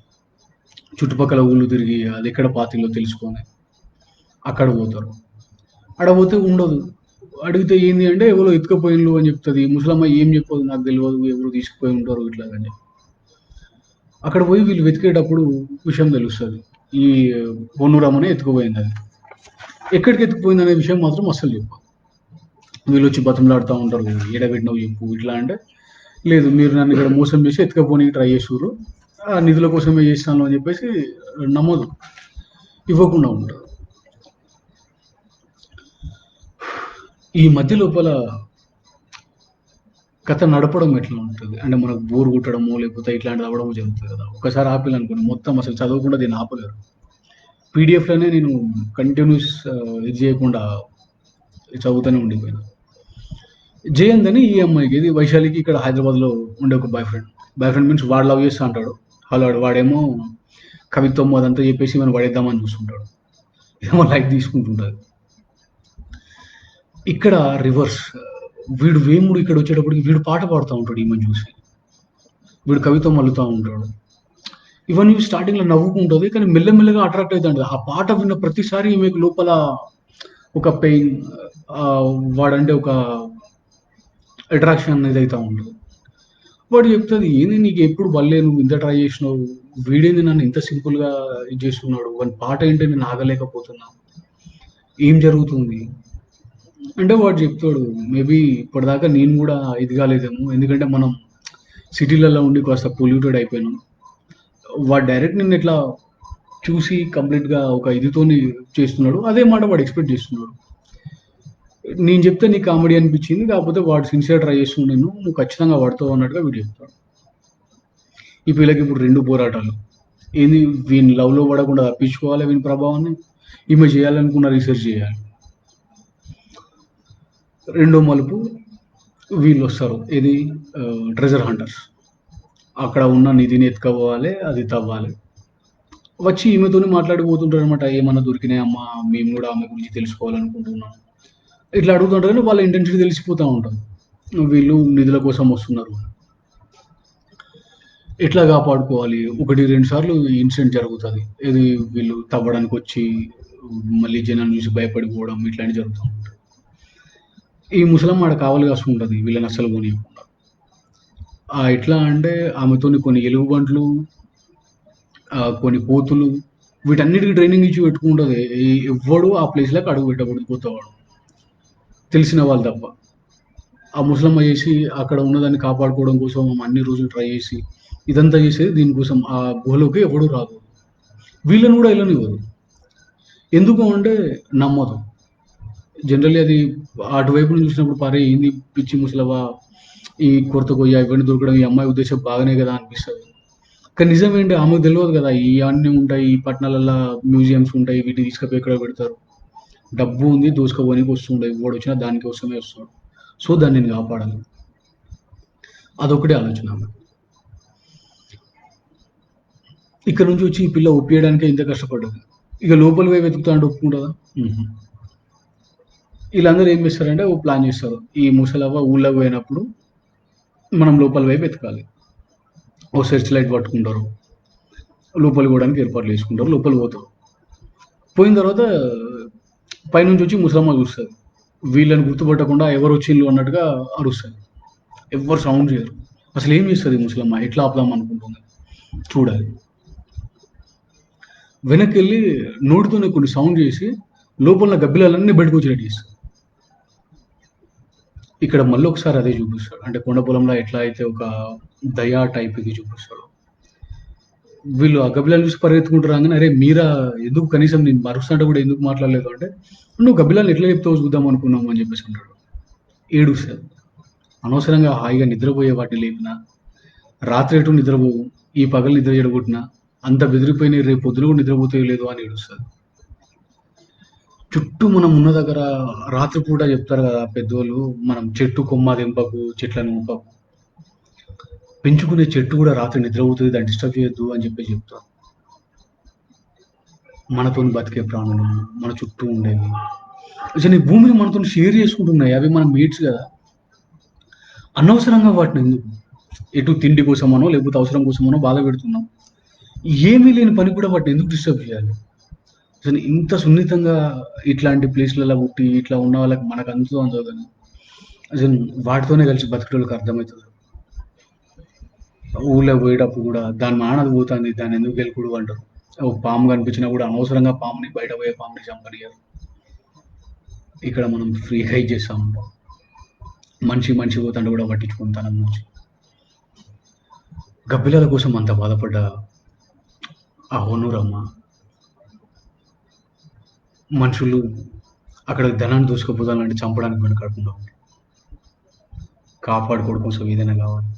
చుట్టుపక్కల ఊళ్ళు తిరిగి అది ఎక్కడ పాతిల్లో తెలుసుకొని అక్కడ పోతారు. ఆడ పోతే ఉండదు. అడిగితే ఏంది అంటే ఎవరో ఎత్తుకుపోయిండ్రు అని చెప్తది. ముసలమ్మ ఏం చెప్పదు నాకు తెలవదు. ఎవరో తీసుకుపోయి ఉంటారు ఇట్లా అని చెప్పి. అక్కడ పోయి వీళ్ళు వెతికేటప్పుడు విషయం తెలుస్తది. ఈ పొన్నురమ్మనే ఎత్తుకుపోయిందని. ఎక్కడికి ఎత్తుకుపోయిందనే విషయం మాత్రం అస్సలు చెప్పదు. వీళ్ళొచ్చి బతిమలాడుతా ఉంటారు. ఏడ పెట్టినవు చెప్పు ఇట్లా అంటే, లేదు మీరు నన్ను ఇక్కడ మోసం చేసి ఎత్తుకపోనీకి ట్రై చేస్తుర్రు. ఆ నిధుల కోసమే చేసినాను అని చెప్పేసి నమ్మదు. ఇవ్వకుండా ఉంటారు. ఈ మధ్య లోపల కథ నడపడం ఎట్లా ఉంటది? అంటే మనకు బోర్ కొట్టడమో, లేకపోతే ఇట్లాంటిది అవ్వడమో జరుగుతది కదా! ఒక్కసారి ఆపాలనుకోండి మొత్తం అసలు చదవకుండా దీన్ని ఆపలేరు. పీడీఎఫ్‌లోనే నేను కంటిన్యూస్ ఇది చేయకుండా చదువుతూనే ఉండిపోయినా. జయంత్ అని ఈ అమ్మాయికి ఇది వైశాలికి ఇక్కడ హైదరాబాద్‌లో ఉండే ఒక boy friend. Boy friend means వాడు లవ్ చేస్తా అంటాడు. వాడేమో కవిత్వం అదంతా చెప్పేసి ఈమెను పడేద్దామని చూస్తుంటాడు. ఇదేమో లైట్ తీసుకుంటుంటది. ఇక్కడ రివర్స్. వీడు వేముడు ఇక్కడ వచ్చేటప్పటికి వీడు పాట పాడుతా ఉంటాడు ఈమెను చూసి. వీడు కవిత్వం అల్లుతా ఉంటాడు. ఇవన్నీ స్టార్టింగ్‌లో నవ్వుకుంటది. కానీ మెల్లమెల్లగా అట్రాక్ట్ అయితాంటది. ఆ పాట విన్న ప్రతిసారి ఈమెకు లోపల ఒక పెయిన్ వాడంటే ఒక అట్రాక్షన్ అనేది అయితా ఉంటది. వాడు చెప్తది, "ఏంది నీకెప్పుడు వల్లే నువ్వు ఇంత ట్రై చేసినావు. వీడేంది నన్ను ఇంత సింపుల్‌గా ఇది చేస్తున్నాడు. వాని పాట ఏంటి నేను ఆగలేకపోతున్నా. ఏం జరుగుతుంది?" అంటే వాడు చెప్తాడు, "మేబీ ఇప్పటిదాకా నేను కూడా ఇది కాలేదేమో. ఎందుకంటే మనం సిటీలలో ఉండి కాస్త పొల్యూటెడ్ అయిపోయినాం." వాడు డైరెక్ట్ నిన్నిట్లా చూసి కంప్లీట్‌గా ఒక ఇదితోని చేస్తున్నాడు. అదే మాట వాడు ఎక్స్‌పెక్ట్ చేస్తున్నాడు. నేను చెప్తే నీకు కామెడీ అనిపించింది. కాకపోతే వాడు సిన్సియర్‌గా ట్రై చేస్తుండు నిన్ను. నువ్వు ఖచ్చితంగా పడతావు అన్నట్టుగా వీడు చెప్తాడు. ఈ పిల్లకి ఇప్పుడు 2 పోరాటాలు. ఏంది వీని లవ్‌లో పడకుండా తప్పించుకోవాలి వీని ప్రభావాన్ని. ఈమె చేయాలనుకున్న రీసెర్చ్ చేయాలి. రెండో మలుపు వీళ్ళొస్తారు. ఏది ట్రెజర్ హంటర్స్. అక్కడ ఉన్న నిధిని ఎత్తుకపోవాలి. అది తవ్వాలి. వచ్చి ఈమెతోని మాట్లాడిపోతుంటారనమాట. "ఏమన్నా దొరికినాయమ్మా? మేము కూడా ఆమె గురించి తెలుసుకోవాలనుకుంటున్నాం." ఇట్లా అడుగుతుంటారు కానీ వాళ్ళ ఇంటెన్షన్ తెలిసిపోతా ఉంటది. వీళ్ళు నిధుల కోసం వస్తున్నారు. ఎట్లా కాపాడుకోవాలి? 1, 2 సార్లు ఈ ఇన్సిడెంట్ జరుగుతది. ఇది వీళ్ళు తవ్వడానికొచ్చి మళ్ళీ జనాన్ని చూసి భయపడిపోవడం ఇట్లాంటివి జరుగుతా ఉంటాయి. ఈ ముసలమ్మ ఆడ కావలి కాసుకుంటది వీళ్ళని అస్సలు పోనీయకుండా. ఎట్లా అంటే ఆమెతోని కొన్ని ఎలుగుబంట్లు, కొన్ని కోతులు వీటన్నిటికి ట్రైనింగ్ ఇచ్చి పెట్టుకుంటది. ఎవ్వడు ఆ ప్లేస్‌లోకి అడుగు పెట్టకూడదు కొత్తవాడు. తెలిసిన వాళ్ళు తప్ప. ఆ ముసలమ్మ చేసి అక్కడ ఉన్నదాన్ని కాపాడుకోవడం కోసం అన్ని రోజులు ట్రై చేసి ఇదంతా చేసేది దీనికోసం. ఆ గుహలోకి ఎవడు రాదు. వీళ్ళని కూడా ఎళ్ళనివ్వదు. ఎందుకు అంటే నమ్మదు. జనరల్లీ అది అటువైపు నుంచి చూసినప్పుడు పరే ఏంది పిచ్చి ముసలవా ఈ కొరత కొయ్య ఇవన్నీ దొరకడం ఈ అమ్మాయి ఉద్దేశం బాగానే కదా అనిపిస్తుంది. కానీ నిజమేంటి ఆమెకు తెలియదు కదా ఇవన్నీ ఉంటాయి ఈ పట్టణాలలో మ్యూజియంస్ ఉంటాయి వీటిని తీసుకుపోయి ఎక్కడ పెడతారు. డబ్బు ఉంది దోసుకపోనికి వస్తుండే వాడు వచ్చినా దానికి వస్తూనే వస్తాడు. సో దాన్ని నేను కాపాడాలి. అదొకటే ఆలోచన ఆమె. ఇక్కడ నుంచి వచ్చి ఈ పిల్ల ఒప్పియడానికే ఇంత కష్టపడ్డది. ఇక లోపలి పోయి వెతుకుతా అంటే ఒప్పుకుంటుందా? మ్మ్. వీళ్ళందరూ ఏం చేస్తారంటే ఓ ప్లాన్ చేస్తారు. ఈ ముసలవ్వ ఊళ్ళోకి పోయినప్పుడు మనం లోపల వైపు వెతకాలి. ఓ సెర్చ్ లైట్ పట్టుకుంటారు. లోపలికి పోవడానికి ఏర్పాట్లు చేసుకుంటారు. లోపలికి పోతారు. పోయిన తర్వాత పైనుంచి వచ్చి ముసలమ్మ చూస్తుంది. వీళ్ళని గుర్తుపట్టకుండా ఎవరు వచ్చిండ్రు అన్నట్టుగా అరుస్తుంది. ఎవ్వరు సౌండ్ చేయరు. అసలు ఏం చేస్తుంది ఈ ముసలమ్మ? ఎట్లా ఆపుదాం అనుకుంటుంది. చూడాలి. వెనక్కి వెళ్ళి నోటితోనే కొన్ని సౌండ్ చేసి లోపల గబ్బిలాలన్నీ బయటకు వచ్చేటట్టు చేస్తుంది. ఇక్కడ మళ్ళీ ఒకసారి అదే చూపిస్తాడు. అంటే కొండ పొలంలో ఎట్లా అయితే ఒక దయా టైప్కి చూపిస్తాడు. వీళ్ళు ఆ గబ్బిలాలు చూసి పరిగెత్తుకుంటారు కానీ అరే మీరా ఎందుకు కనీసం నేను మరుస్తుంటే కూడా ఎందుకు మాట్లాడలేదు అంటే నువ్వు గబ్బిలాలు ఎట్లా చెప్తావు చూద్దాం అనుకున్నాము అని చెప్పేసి అంటాడు. ఏడుస్తుంది. అనవసరంగా హాయిగా నిద్రపోయే వాటిని లేపిన రాత్రి ఎటు నిద్రపోవు ఈ పగలు నిద్ర చెడగొట్టిన అంత బెదిరిపోయిన రేపు పొద్దున కూడా నిద్రపోతే లేదు అని ఏడుస్తుంది. చుట్టూ మనం ఉన్న దగ్గర రాత్రిపూట చెప్తారు కదా పెద్దోళ్ళు మనం చెట్టు కొమ్మ తెంపకు చెట్లను ఊపకు. పెంచుకునే చెట్టు కూడా రాత్రి నిద్రపోతుంది దాన్ని డిస్టర్బ్ చేయొద్దు అని చెప్పి చెప్తారు. మనతో బతికే ప్రాణులు మన చుట్టూ ఉండేవి అసలు ఈ భూమిని మనతో షేర్ చేసుకుంటున్నాయి. అవి మన మేట్స్ కదా. అనవసరంగా వాటిని ఎందుకు ఎటు తిండి కోసమనో లేకపోతే అవసరం కోసమనో బాధ పెడుతున్నాం. ఏమీ లేని పని కూడా వాటిని ఎందుకు డిస్టర్బ్ చేయాలి? అసలు ఇంత సున్నితంగా ఇట్లాంటి ప్లేస్లలో పుట్టి ఇట్లా ఉన్న వాళ్ళకి మనకు అందుతుందో కానీ అసలు వాటితోనే కలిసి బతికేటోళ్ళకి అర్థమవుతుంది. ఊళ్ళో పోయేటప్పుడు కూడా దాని మానది పోతుంది దాన్ని ఎందుకు గెలుకుడు అంటారు. ఓ పాము కనిపించినా కూడా అనవసరంగా పాముని బయట పోయే పాముని చంపనియరు. ఇక్కడ మనం ఫ్రీగా ఇచ్చేస్తా ఉంటాం. మనిషి పోతుంటే కూడా పట్టించుకుంటాను నుంచి గబ్బిలాల కోసం అంత బాధపడ్డ ఆ హోనూరమ్మ మనుషులు అక్కడ ధనాన్ని దూసుకుపోతానంటే చంపడానికి వెనకాడకుండా ఉంది. కాపాడుకోవడం కోసం ఏదైనా కావాలి.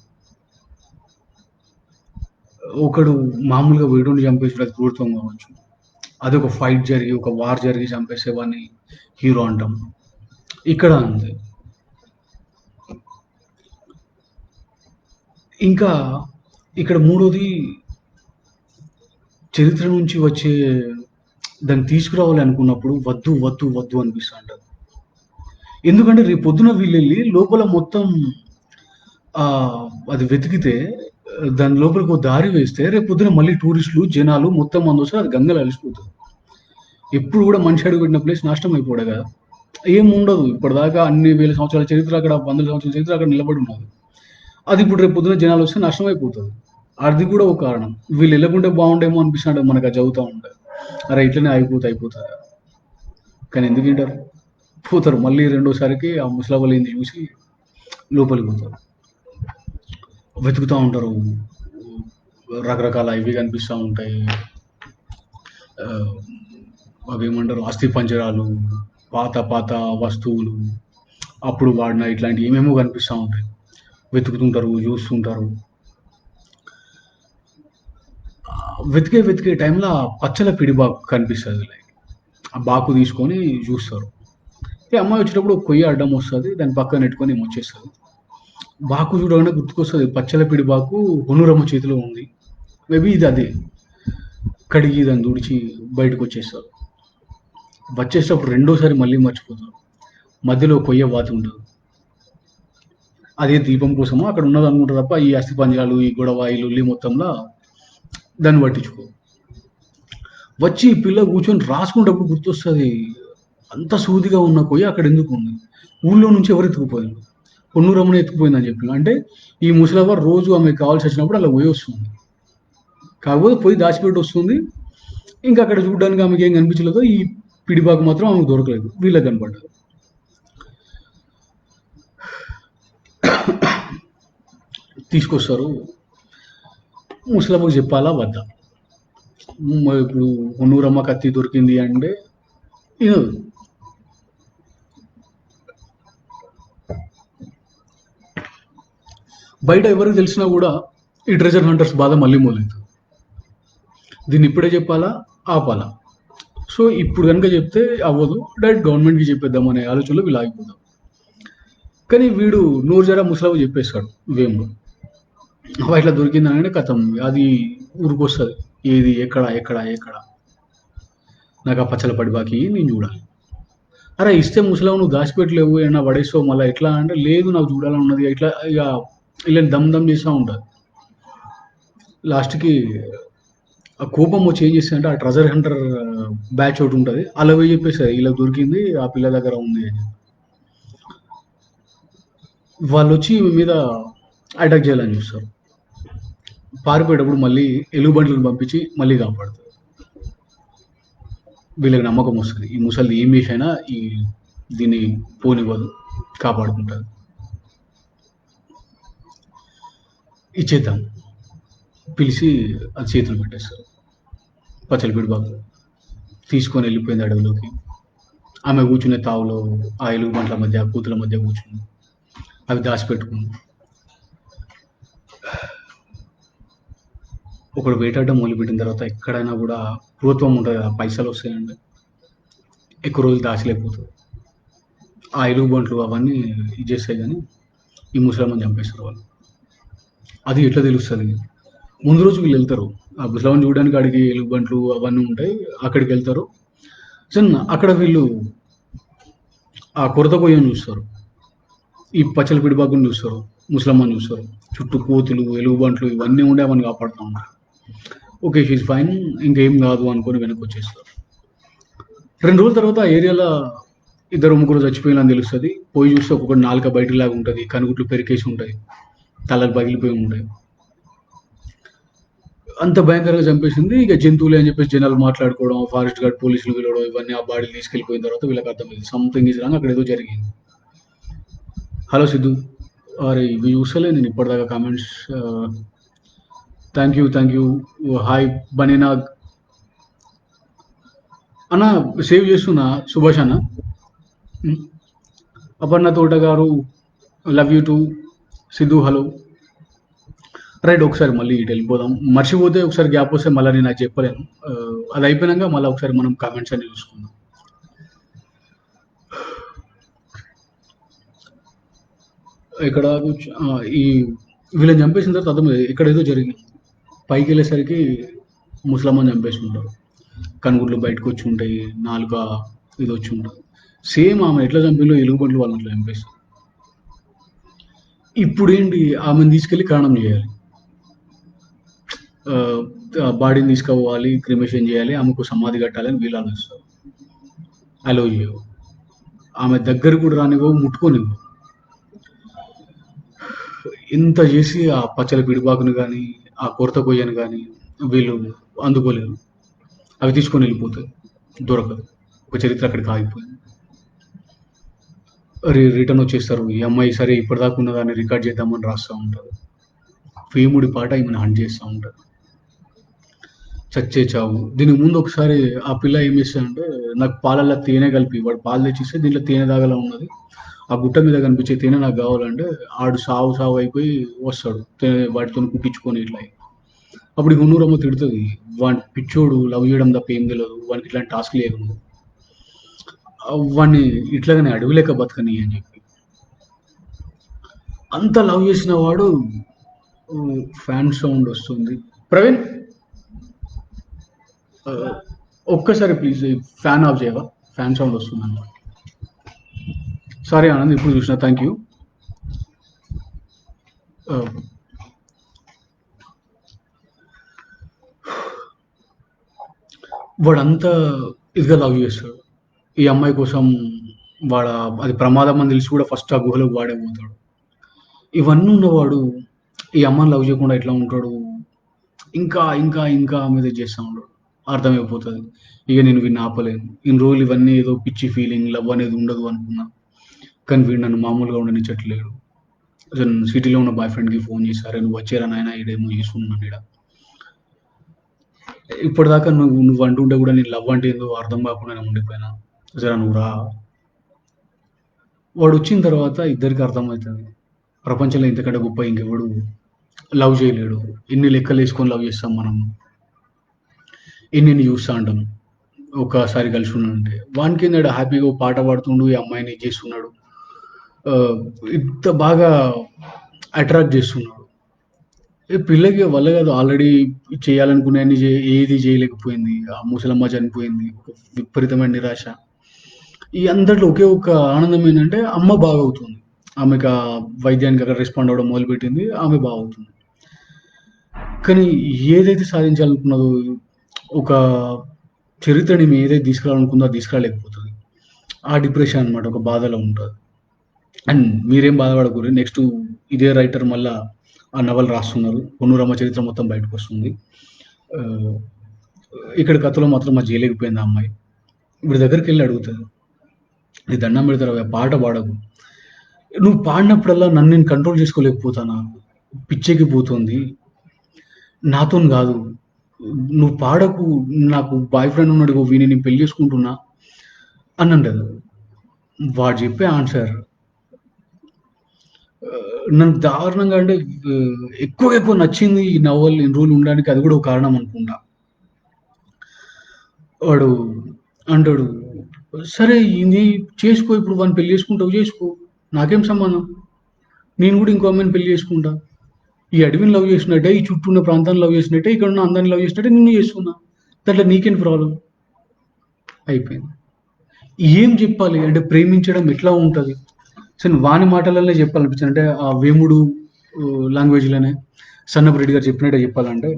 ఒకడు మామూలుగా వేడుని చంపేసి అది క్రూరత్వం కావచ్చు. అది ఒక ఫైట్ జరిగి ఒక వార్ జరిగి చంపేసేవాడిని హీరో అంటాం. ఇక్కడ అంతే. ఇంకా ఇక్కడ మూడోది చరిత్ర నుంచి వచ్చే దాన్ని తీసుకురావాలి అనుకున్నప్పుడు వద్దు వద్దు వద్దు అనిపిస్తూ ఉంటుంది. ఎందుకంటే రేపు పొద్దున వీళ్ళు వెళ్ళి లోపల మొత్తం అది వెతికితే దాని లోపలికి ఒక దారి వేస్తే రేపు పొద్దున మళ్ళీ టూరిస్టులు జనాలు మొత్తం మంది వస్తే అది గంగలు అలిసిపోతుంది. ఎప్పుడు కూడా మనిషి అడుగు పెట్టిన ప్లేస్ నాశనం అయిపోవడం కదా. ఏం ఉండదు. ఇప్పటిదాకా అన్ని వేల సంవత్సరాల చరిత్ర అక్కడ 100 సంవత్సరాల చరిత్ర అక్కడ నిలబడి ఉన్నది. అది ఇప్పుడు రేపు పొద్దున జనాలు వస్తే నష్టం అయిపోతుంది. అది కూడా ఒక కారణం. వీళ్ళు వెళ్ళకుంటే బాగుండేమో అనిపిస్తున్నాడు మనకు అది చదువుతూ ఉంటారు. అరే ఇట్లనే అయిపోతుంది. కానీ ఎందుకు వింటారు? పోతారు. మళ్ళీ రెండోసారికి ఆ ముసలవ్వలు ఏంది చూసి లోపలికి పోతారు. వెతుకుతూ ఉంటారు. రకరకాల ఇవి కనిపిస్తూ ఉంటాయి. అవి ఏమంటారు అస్థి పంజరాలు పాత పాత వస్తువులు అప్పుడు వాడిన ఇట్లాంటివి ఏమేమో కనిపిస్తూ ఉంటాయి. వెతుకుతుంటారు చూస్తుంటారు. వెతికే టైంలో పచ్చల పిడిబాకు కనిపిస్తుంది. ఆ బాకు తీసుకొని చూస్తారు. ఈ అమ్మాయి వచ్చేటప్పుడు ఒక కొయ్య అడ్డం వస్తుంది. దాని పక్కన నెట్టుకొని ఏమొచ్చేస్తుంది. బాకు చూడగానే గుర్తుకొస్తుంది పచ్చల పిడిబాకు హొనూరమ్మ చేతిలో ఉంది. మేబీ ఇది అదే. కడిగి దాన్ని తుడిచి బయటకు వచ్చేస్తారు. వచ్చేటప్పుడు రెండోసారి మళ్ళీ మర్చిపోతారు. మధ్యలో కొయ్య వాత ఉంటుంది. అదే దీపం కోసమో అక్కడ ఉన్నది అనుకుంటారు తప్ప ఈ అస్థి పంజరాలు ఈ గొడవ ఈ లొల్లి మొత్తంలో దాన్ని పట్టించుకో. వచ్చి ఈ పిల్ల కూర్చొని రాసుకునేటప్పుడు గుర్తొస్తుంది అంత సూదిగా ఉన్న కొయ్య అక్కడ ఎందుకు ఉంది? ఊళ్ళో నుంచి ఎవరు ఎత్తుకుపోయారు? పొన్నూరమ్మని ఎత్తుకుపోయిందని చెప్పిన అంటే ఈ ముసలవ్వ రోజు ఆమెకు కావాల్సి వచ్చినప్పుడు అలా పోయి వస్తుంది. కాకపోతే పోయి దాచిపెట్టి వస్తుంది. ఇంకా అక్కడ చూడడానికి ఆమెకి ఏం కనిపించలేదు. ఈ పిడిబాకు మాత్రం ఆమెకు దొరకలేదు. వీళ్ళకి కనపడ్డది. తీసుకొస్తారు. ముసలమ్మకు చెప్పాలా వద్దా? ఇప్పుడు హొన్నూరమ్మ కత్తి దొరికింది అంటే వినదు. బయట ఎవరికి తెలిసినా కూడా ఈ ట్రెజర్ హంటర్స్ బాధ మళ్ళీ మొదలవుతుంది. దీన్ని ఇప్పుడే చెప్పాలా, ఆపాలా? సో ఇప్పుడు కనుక చెప్తే అవ్వదు, డైరెక్ట్ గవర్నమెంట్కి చెప్పేద్దాం అనే ఆలోచనలో వీళ్ళు ఆగిపోదాం. కానీ వీడు నూరు జరా ముసలావు చెప్పేస్తాడు వేము. ఇట్లా దొరికిందనంటే కథం అది ఊరికొస్తుంది. ఏది ఎక్కడ ఎక్కడ ఎక్కడ నాకు ఆ పచ్చల పడి బాకి నేను చూడాలి. అరే ఇస్తే ముసలావు నువ్వు దాచిపెట్టలేవు, ఏమన్నా పడేస్తావు మళ్ళీ ఎట్లా అంటే, లేదు నాకు చూడాలని ఉన్నది. ఇట్లా ఇక ఇలా దమ్ దమ్ చేస్తూ ఉంటుంది. లాస్ట్కి ఆ కోపం వచ్చి ఏం చేస్తుందంటే ఆ ట్రెజర్ హంటర్ బ్యాచ్ ఒకటి ఉంటుంది, అలా పోయి చెప్పేస్తుంది ఇలా దొరికింది ఆ పిల్ల దగ్గర ఉంది అని. వాళ్ళు వచ్చి ఈమె మీద అటాక్ చేయాలని చూస్తారు. పారిపోయేటప్పుడు మళ్ళీ ఎలుగుబంట్లను పంపించి మళ్ళీ కాపాడుతుంది. వీళ్ళకి నమ్మకం వస్తుంది ఈ ముసలి ఏం చేసైనా దీన్ని పోనివ్వదు, కాపాడుకుంటుంది. ఇచ్చేద్దాం పిలిచి అది చేతులు పెట్టేస్తారు. పచ్చలపీడి బాబు తీసుకొని వెళ్ళిపోయింది అడవిలోకి. ఆమె కూర్చునే తావులో ఆ ఎలుగుబంట్ల మధ్య కూతుల మధ్య కూర్చుంది, అవి దాచిపెట్టుకుంది. ఒకడు వేటాడడం మొదలుపెట్టిన తర్వాత ఎక్కడైనా కూడా ప్రభుత్వం ఉంటుంది కదా, పైసలు వస్తాయండి, ఎక్కువ రోజులు దాచలేకపోతుంది. ఆ ఎలుగుబంట్లు అవన్నీ ఇది చేస్తాయి, కానీ ఈ ముసలమ్మని చంపేస్తారు వాళ్ళు. అది ఎట్లా తెలుస్తుంది? ముందు రోజు వీళ్ళు వెళ్తారు ఆ ముసలమ్మని చూడడానికి, అడిగి ఎలుగుబంట్లు అవన్నీ ఉంటాయి, అక్కడికి వెళ్తారు. అక్కడ వీళ్ళు ఆ కొరత కొయ్యని చూస్తారు, ఈ పచ్చల పిడిబాకుని చూస్తారు, ముసలమ్మని చూస్తారు. చుట్టూ కోతులు ఎలుగుబంట్లు ఇవన్నీ ఉండే అవన్నీ కాపాడుతూ ఉంటారు. ఓకే షీజ్ ఫైన్, ఇంకేం కాదు అనుకొని వెనక్కి వచ్చేస్తారు. 2 రోజుల తర్వాత ఆ ఏరియాలో 2-3 చచ్చిపోయినా తెలుస్తుంది. పోయి చూస్తే ఒక్కొక్కటి నాలుక బయటలాగా ఉంటుంది, కనుగుట్లు పెరికేసి ఉంటాయి, తలలు పగిలిపోయి ఉంటాయి. అంత భయంకరంగా చంపేసింది. ఇక జంతువులే అని చెప్పేసి జనాలు మాట్లాడుకోవడం, ఫారెస్ట్ గార్డ్ పోలీసులు పిలవడం, ఇవన్నీ ఆ బాడీ తీసుకెళ్ళిపోయిన తర్వాత వీళ్ళకి అర్థమైంది సంథింగ్ ఈజ్ రాంగ్, అక్కడ ఏదో జరిగింది. హలో సిద్ధు, అరే ఇవి చూసలే నేను ఇప్పటిదాకా కామెంట్స్. Thank you. హాయ్ బనీనాగ్ అన్న, సేవ్ చేస్తున్నా. సుభాష్ అన్న, అపర్ణ తోట గారు, love you two. Siddhu hello. Right, ఒకసారి మళ్ళీ ఇటు వెళ్ళిపోదాం. మర్చిపోతే ఒకసారి గ్యాప్ వస్తే మళ్ళీ నేను అది చెప్పలేను. అది అయిపోయినాక మళ్ళీ ఒకసారి మనం కామెంట్స్ అన్ని చూసుకుందాం. ఇక్కడ ఈ వీళ్ళని చంపేసిన తర్వాత అర్థమైంది ఇక్కడ ఏదో జరిగింది. పైకి వెళ్ళేసరికి ముసలమ్మని చంపేసి ఉంటారు, కనుగుడ్లు బయటకు వచ్చి ఉంటాయి, నాలుక ఇది వచ్చి ఉంటుంది. సేమ్ ఆమె ఎట్లా చంపిందో ఎలుగుబంట్లు వాళ్ళని అట్లా చంపేస్తారు. ఇప్పుడు ఏంటి, ఆమెను తీసుకెళ్ళి కారణం చేయాలి, బాడీని తీసుకుపోవాలి, క్రిమేషన్ చేయాలి, ఆమెకు సమాధి కట్టాలని వీళ్ళు ఆలోచిస్తారు. అలో చేయవు, ఆమె దగ్గర కూడా రానివ్వవు, ముట్టుకోనివ్వవు. ఇంత చేసి ఆ పచ్చల పిడిబాకును కానీ ఆ కొరత కొయ్యను కానీ వీళ్ళు అందుకోలేరు, అవి తీసుకొని వెళ్ళిపోతాయి, దొరకదు. ఒక చరిత్ర అక్కడికి ఆగిపోయింది. రిటర్న్ వచ్చేస్తారు. ఈ అమ్మాయి సరే ఇప్పటిదాకా ఉన్నదాన్ని రికార్డ్ చేద్దామని రాస్తూ ఉంటారు. వేముడి పాట ఈమెను హంట్ చేస్తూ ఉంటారు. చచ్చే చావు. దీనికి ముందు ఒకసారి ఆ పిల్ల ఏం చేస్తాడంటే, నాకు పాలల్లో తేనె కలిపి, వాడు పాలు తెచ్చిస్తే దీంట్లో తేనె దాగలా ఉన్నది, ఆ గుట్ట మీద కనిపించే తేనె నాకు కావాలంటే ఆడు సావు అయిపోయి వస్తాడు వాటితో కుట్టించుకొని ఇట్లా. అప్పుడు హున్నూరమ్మ తిడుతుంది, వాడి పిచ్చోడు, లవ్ చేయడం తప్ప ఏం తెలియదు, వానికి ఇట్లాంటి టాస్క్ లేదు, వాడిని ఇట్లాగానే అడవి లేక బతకని అని చెప్పి. అంత లవ్ చేసిన వాడు, ఫ్యాన్ సౌండ్ వస్తుంది ప్రవీణ్, ఒక్కసారి ప్లీజ్ ఫ్యాన్ ఆఫ్ చేయవా, ఫ్యాన్ సౌండ్ వస్తుంది అన్నమాట. సారీ ఆనంద్, ఇప్పుడు చూసిన, థ్యాంక్ యూ. వాడంతా ఇదిగా లవ్ చేస్తాడు ఈ అమ్మాయి కోసం. అది ప్రమాదం అని తెలిసి కూడా ఫస్ట్ ఆ గుహలోకి వాడే పోతాడు. ఇవన్నీ ఉన్నవాడు ఈ అమ్మాయిని లవ్ చేయకుండా ఎట్లా ఉంటాడు, ఇంకా ఇంకా ఇంకా మీద చేస్తూ ఉంటాడు. అర్థమైపోతుంది ఇక నేను వీడిని ఆపలేను. ఇన్ని రోజులు ఇవన్నీ ఏదో పిచ్చి ఫీలింగ్, లవ్ అనేది ఉండదు అనుకున్నా, కానీ వీడు నన్ను మామూలుగా ఉండనిచ్చట్లేడు. అసలు సిటీలో ఉన్న బాయ్ ఫ్రెండ్కి ఫోన్ చేశారు, నువ్వు వచ్చారా నాయన, ఈడేమో చేస్తున్నాను ఈడ. ఇప్పటిదాకా నువ్వు అంటుంటే కూడా నేను లవ్ అంటే ఏందో అర్థం కాకుండా నేను ఉండిపోయినా, జరా నువ్వు రా. వాడు వచ్చిన తర్వాత ఇద్దరికి అర్థమవుతుంది ప్రపంచంలో ఇంతకంటే గొప్ప ఇంకెవడు లవ్ చేయలేడు. ఎన్ని లెక్కలేసుకొని లవ్ చేస్తాం మనం. ఎన్నెన్ని చూస్తా ఉంటాం. ఒక్కసారి కలిసి ఉన్నాడంటే. వానికేందాడ హ్యాపీగా ఓ పాట పాడుతుండు, ఈ అమ్మాయిని ఇది చేస్తున్నాడు. ఇంత బాగా అట్రాక్ట్ చేస్తున్నాడు. ఈ పిల్లకి వల్ల కాదు, ఆల్రెడీ చేయాలనుకున్నయన్ని ఏది చేయలేకపోయింది. ఆ ముసలమ్మ చనిపోయింది. ఒక విపరీతమైన నిరాశ. ఈ అందరిలో ఒకే ఒక్క ఆనందం ఏంటంటే అమ్మ బాగవుతుంది. ఆమెకు ఆ వైద్యానికి అక్కడ రెస్పాండ్ అవ్వడం మొదలుపెట్టింది. ఆమె బాగవుతుంది. కానీ ఏదైతే సాధించాలనుకున్నదో, ఒక చరిత్రని ఈమె ఏదైతే తీసుకురావాలనుకుందో అది తీసుకురాలేకపోతది. ఆ డిప్రెషన్ అనమాట. ఒక బాధలో ఉంటది. అండ్ మీరేం బాధపడకుర్రి. నెక్స్ట్ ఇదే రైటర్ మళ్ళా ఆ నవల రాస్తున్నారు. 'పొన్నురమ్మ చరిత్ర' మొత్తం బయటకొస్తుంది. ఆహ్, ఇక్కడ కథలో మాత్రం అది చేయలేకపోయింది ఆ అమ్మాయి. వీడి దగ్గరికెళ్ళి అడుగుతది. "నీకు దండం పెడతారా పాట పాడకు. నువ్వు పాడినప్పుడల్లా నన్ను నేను కంట్రోల్ చేసుకోలేకపోతానా? పిచ్చెక్కిపోతుంది. నాతోని గాదు. నువ్వు పాడకు. నాకు బాయ్ ఫ్రెండ్ ఉన్నాడు. ఇగో వీడిని నేను పెళ్లి చేసుకుంటున్నా" అని అంటది. వాడు చెప్పే ఆన్సర్ నాకు దారుణంగా అంటే ఎక్కువగా ఎక్కువ నచ్చింది ఈ నవల ఇన్ని రోజులు ఉండడానికి అది కూడా ఒక కారణం అనుకుంటా. వాడు అంటాడు, "సరే ఇది చేసుకో, ఇప్పుడు వాడిని పెళ్లి చేసుకుంటావు చేసుకో. నాకేం సంబంధం? నేను కూడా ఇంకో అమ్మాయిని పెళ్లి చేసుకుంటా. ఈ అడవిని లవ్ చేసినట్టే, ఈ చుట్టూ ఉన్న ప్రాంతాన్ని లవ్ చేసినట్టే, ఇక్కడ ఉన్న అందరిని లవ్ చేసినట్టే నిన్ను చేసుకున్నా. దాంట్లో నీకేంటి ప్రాబ్లమ్?" అయిపోయింది. ఏం చెప్పాలి? అంటే ప్రేమించడం ఎట్లా ఉంటది? అసలు వాని మాటలనే చెప్పాలనిపించింది. అంటే ఆ వేముడు లాంగ్వేజ్‌లోనే సన్నపు రెడ్డి గారు చెప్పినట్టే చెప్పాలంటే,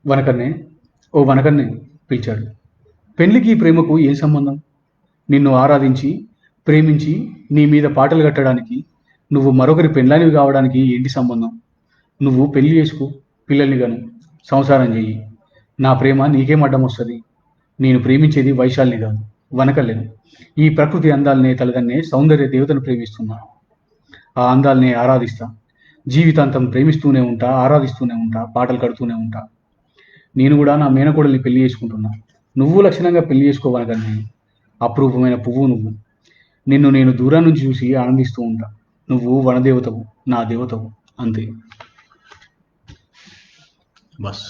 "వనకన్నే, ఓ వనకన్నే" పిలిచాడు. "పెళ్ళికి ప్రేమకు ఏం సంబంధం? నిన్ను ఆరాధించి, ప్రేమించి, నీ మీద పాటలు కట్టడానికి, నువ్వు మరొకరి పెండ్లానివి కావడానికి ఏంటి సంబంధం? నువ్వు పెళ్లి చేసుకో, పిల్లల్ని కను, సంసారం చెయ్యి. నా ప్రేమ నీకేం అడ్డమొస్తది? నేను ప్రేమించేది వైశాలిని కాదు, వనకల్లెను. ఈ ప్రకృతి అందాల్నే తలదన్నే సౌందర్య దేవతను ప్రేమిస్తున్నా. ఆ అందాల్నే ఆరాధిస్తా. జీవితాంతం ప్రేమిస్తూనే ఉంటా, ఆరాధిస్తూనే ఉంటా, పాటలు కడుతూనే ఉంటా. నేను కూడా నా మేనకోడల్ని పెళ్లి చేసుకుంటున్నా. నువ్వు లక్షణంగా పెళ్లి చేసుకోవనకన్నే. అపురూపమైన పువ్వు నువ్వు. నిన్ను నేను దూరం నుంచి చూసి ఆనందిస్తూ ఉంటా. నువ్వు వనదేవతవు, నా దేవతవు. అంతే." బస్.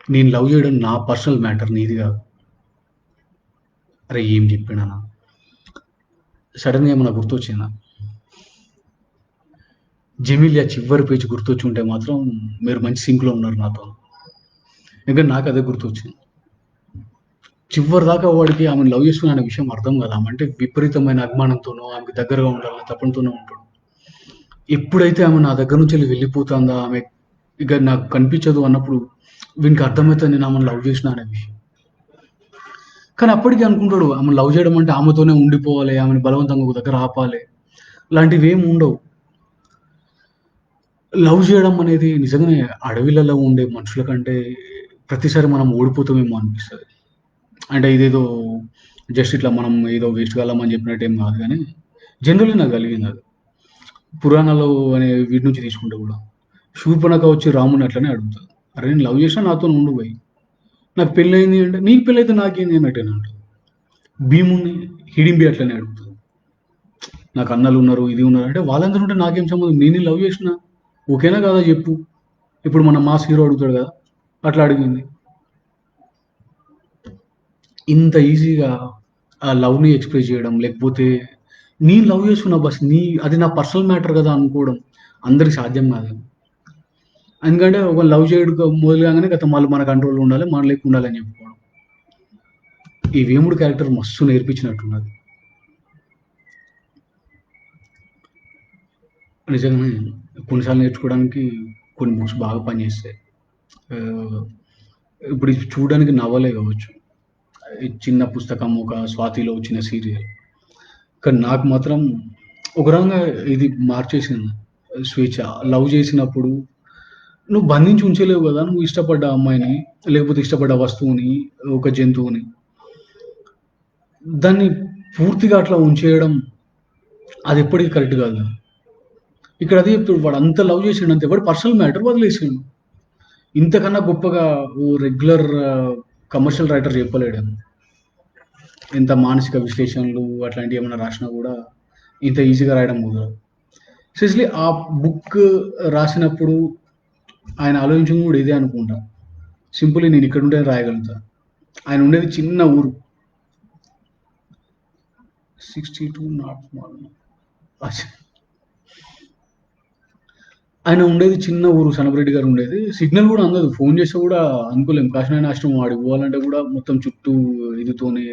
నేను లవ్ చేయడం నా పర్సనల్ మ్యాటర్, నీది కాదు. అరే ఏం చెప్పాడన్నా? సడన్‌గా ఏమన్నా గుర్తొచ్చిందా? జెమిలియా చివరి పేజ్ గుర్తొచ్చి ఉంటే మాత్రం మీరు మంచి సింక్‌లో ఉన్నారు నాతో. ఎందుకంటే నాకు అదే గుర్తొచ్చింది. చివరిదాకా వాడికి ఆమెను లవ్ చేస్తున్నా అనే విషయం అర్థం కాదు. ఆమె అంటే విపరీతమైన అభిమానంతోనో, ఆమెకు దగ్గరగా ఉండాలనే తపనతోనో ఉంటాడు. ఎప్పుడైతే ఆమె నా దగ్గర నుంచెళ్ళి వెళ్ళిపోతుందా, ఆమె ఇక నాకు కనిపించదు అన్నప్పుడు వీనికి అర్థమైతది నేను ఆమెను లవ్ చేసినా అనే విషయం. కానీ అప్పటికి అనుకుంటాడు ఆమెను లవ్ చేయడం అంటే ఆమెతోనే ఉండిపోవాలి, ఆమెను బలవంతంగా ఒక దగ్గర ఆపాలి. ఇలాంటివేమి ఉండవు. లవ్ చేయడం అనేది నిజంగానే అడవిలలో ఉండే మనుషుల కంటే ప్రతిసారి మనం ఓడిపోతామేమో అనిపిస్తది. అంటే ఇదేదో జస్ట్ ఇట్లా మనం ఏదో వేస్ట్ గాళ్ళమని చెప్పినట్టు ఏం కాదు గానీ, జనరల్లీ నాకు కలిగిందది. పురాణాలు అనే వీటి నుంచి తీసుకుంటే గూడా. శూర్పణఖ వచ్చి రాముడిని అట్లనే అడుగుతది. "అరే! నేను లవ్ చేసినా నాతోని ఉండు బయ్. నాకు పెళ్లయింది" అంటే, "నీకు పెళ్లయితే నాకేంది" అన్నట్టేనా అంటది. భీముడిని హిడింబి అట్లనే అడుగుతది. "నాకు అన్నలున్నారు, ఇది ఉన్నారు" అంటే, "వాళ్ళందరూ ఉంటే నాకేం సంబంధం? నేను నిన్ను లవ్ చేసినా. ఓకేనా కాదా చెప్పు." ఇప్పుడు మన మాస్ హీరో అడుగుతాడు కదా! అట్లా అడిగింది. ఇంత ఈజీగా ఆ లవ్‌ని ఎక్స్‌ప్రెస్ చేయడం, లేకపోతే నేను లవ్ చేస్తున్నా బస్ అది నా పర్సనల్ మ్యాటర్ కదా అనుకోవడం అందరికి సాధ్యం కాదు. ఎందుకంటే ఒకళ్ళు లవ్ చేయడం మొదలు కాంగానే ఖతం వాళ్ళు మన కంట్రోల్‌లో ఉండాలి, మన లెక్క ఉండాలని చెప్పుకోవడం. ఈ వేముడు క్యారెక్టర్ మస్తు నేర్పించినట్టున్నది. నిజంగానే కొన్ని సార్లు నేర్చుకోవడానికి కొన్ని బుక్స్ బాగా పనిచేస్తాయి. ఆహ్, ఇప్పుడు ఇది చూడడానికి నవలే కావచ్చు. ఈ చిన్న పుస్తకం, ఒక 'స్వాతిలో' వచ్చిన సీరియల్. కానీ నాకు మాత్రం ఒక రకంగా ఇది మార్చేసింది. స్వేచ్ఛ. లవ్ చేసినప్పుడు నువ్వు బంధించి ఉంచలేవు గదా! నువ్వు ఇష్టపడ్డ అమ్మాయిని, లేకపోతే ఇష్టపడ్డ వస్తువుని, ఒక జంతువుని. దాన్ని పూర్తిగా అట్లా ఉంచేయడం అదెప్పటికి కరెక్ట్ గాదు గదా! ఇక్కడ అదే చెప్తుడు. వాడు అంత లవ్ చేసిండు అంతే. వాడి పర్సనల్ మ్యాటర్ వదిలేసిండు. ఇంతకన్నా గొప్పగా ఓ రెగ్యులర్ కమర్షియల్ రైటర్ చెప్పలేడేమో. ఎంత మానసిక విశ్లేషణలు అట్లాంటివి ఏమైనా రాసినా కూడా ఇంత ఈజీగా రాయడం కుదరదు. స్పెషల్లీ ఆ బుక్ రాసినప్పుడు ఆయన ఆలోచించింది కూడా ఇదే అనుకుంటా. సింపుల్లీ నేను ఇక్కడ ఉంటే రాయగలుగుతా. ఆయన ఉండేది చిన్న ఊరు. 62 నాట్ వన్. ఆయన ఉండేది చిన్న ఊరు. సనపరెడ్డి గారు ఉండేది. సిగ్నల్ కూడా అందదు. ఫోన్ చేస్తే కూడా అనుకోలేం. కాశీనాయన ఆశ్రమం ఆడికి పోవాలంటే కూడా మొత్తం చుట్టూ ఇదితోని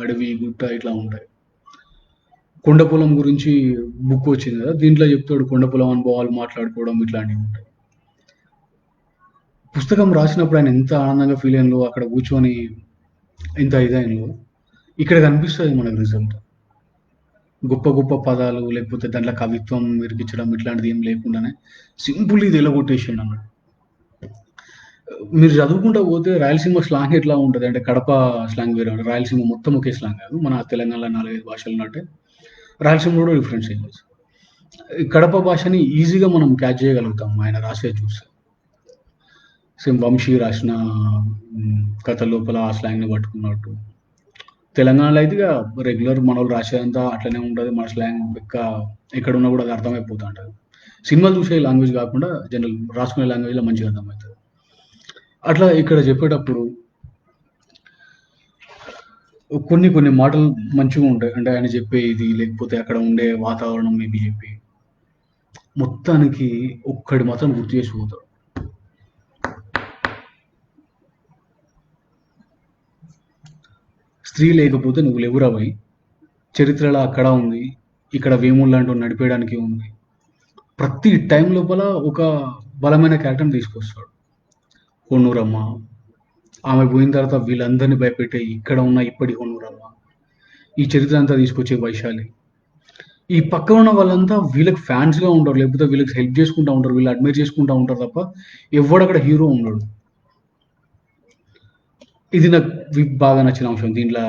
అడవి, గుట్ట ఇట్లా ఉంటాయి. కొండ పొలం గురించి బుక్ వచ్చింది కదా! దీంట్లో చెప్తాడు కొండ పొలం అనుభవాలు మాట్లాడుకోవడం ఇట్లాంటివి ఉంటాయి. పుస్తకం రాసినప్పుడు ఆయన ఎంత ఆనందంగా ఫీల్ అయినలో, అక్కడ కూర్చొని ఇంత ఇదైనలో, ఇక్కడ కనిపిస్తది మనకు రిజల్ట్. గొప్ప గొప్ప పదాలు లేకపోతే దాంట్లో కవిత్వం ఇరికించడం ఇట్లాంటిది ఏం లేకుండానే సింపుల్ ఇది ఎలగొట్టేసిండన్నమాట. మీరు చదువుకుంటా పోతే రాయలసీమ స్లాంగ్ ఎట్లా ఉంటది అంటే కడప స్లాంగ్ వేరే ఉంటది. రాయలసీమ మొత్తం ఒకే స్లాంగ్ కాదు. మన తెలంగాణలో 4, 5 భాషలు ఉన్నట్టే రాయలసీమలో కూడా డిఫరెన్స్ చేంజెస్. ఈ కడప భాషని ఈజీగా మనం క్యాచ్ చేయగలుగుతాం ఆయన రాసేది చూస్తే. సేమ్ వంశీ రాసిన కథ లోపల ఆ స్లాంగ్‌ని పట్టుకున్నట్టు. తెలంగాణలో అయితే ఇగ రెగ్యులర్ మనోళ్ళు రాసేదంతా అట్లనే ఉంటది. మన స్లాంగ్ ఎక్కడున్నా కూడా అది అర్థమైపోతా ఉంటది. సినిమాలు చూసే లాంగ్వేజ్ కాకుండా జనరల్ రాసుకునే లాంగ్వేజ్‌లో మంచిగా అర్థమైతది. అట్లా ఇక్కడ చెప్పేటప్పుడు కొన్ని కొన్ని మాటలు మంచిగా ఉంటాయి. అంటే ఆయన చెప్పే ఇది లేకపోతే అక్కడ ఉండే వాతావరణం మేబీ చెప్పి మొత్తానికి ఒక్కటి మాత్రం గుర్తు చేసి పోతాడు. స్త్రీ లేకపోతే నువ్వు లేవురా భయ్. చరిత్రలో అక్కడ ఉంది. ఇక్కడ వేములు లాంటోడిని నడిపేయడానికి ఉంది. ప్రతి టైం లోపల ఒక బలమైన క్యారెక్టర్‌ని తీసుకొస్తాడు. పొన్నూరమ్మ. ఆమె పోయిన తర్వాత వీళ్ళందరిని భయపెట్టే ఇక్కడ ఉన్న ఇప్పటి పొన్నూరమ్మ. ఈ చరిత్ర అంతా తీసుకొచ్చే వైశాలి. ఈ పక్కన ఉన్న వాళ్ళంతా వీళ్ళకి ఫ్యాన్స్‌గా ఉంటారు. లేకపోతే వీళ్ళకి హెల్ప్ చేసుకుంటా ఉంటారు. వీళ్ళు అడ్మైర్ చేసుకుంటా ఉంటారు తప్ప ఎవ్వడు అక్కడ హీరో ఉండడు. ఇది నాకు బాగా నచ్చిన అంశం. దీంట్ల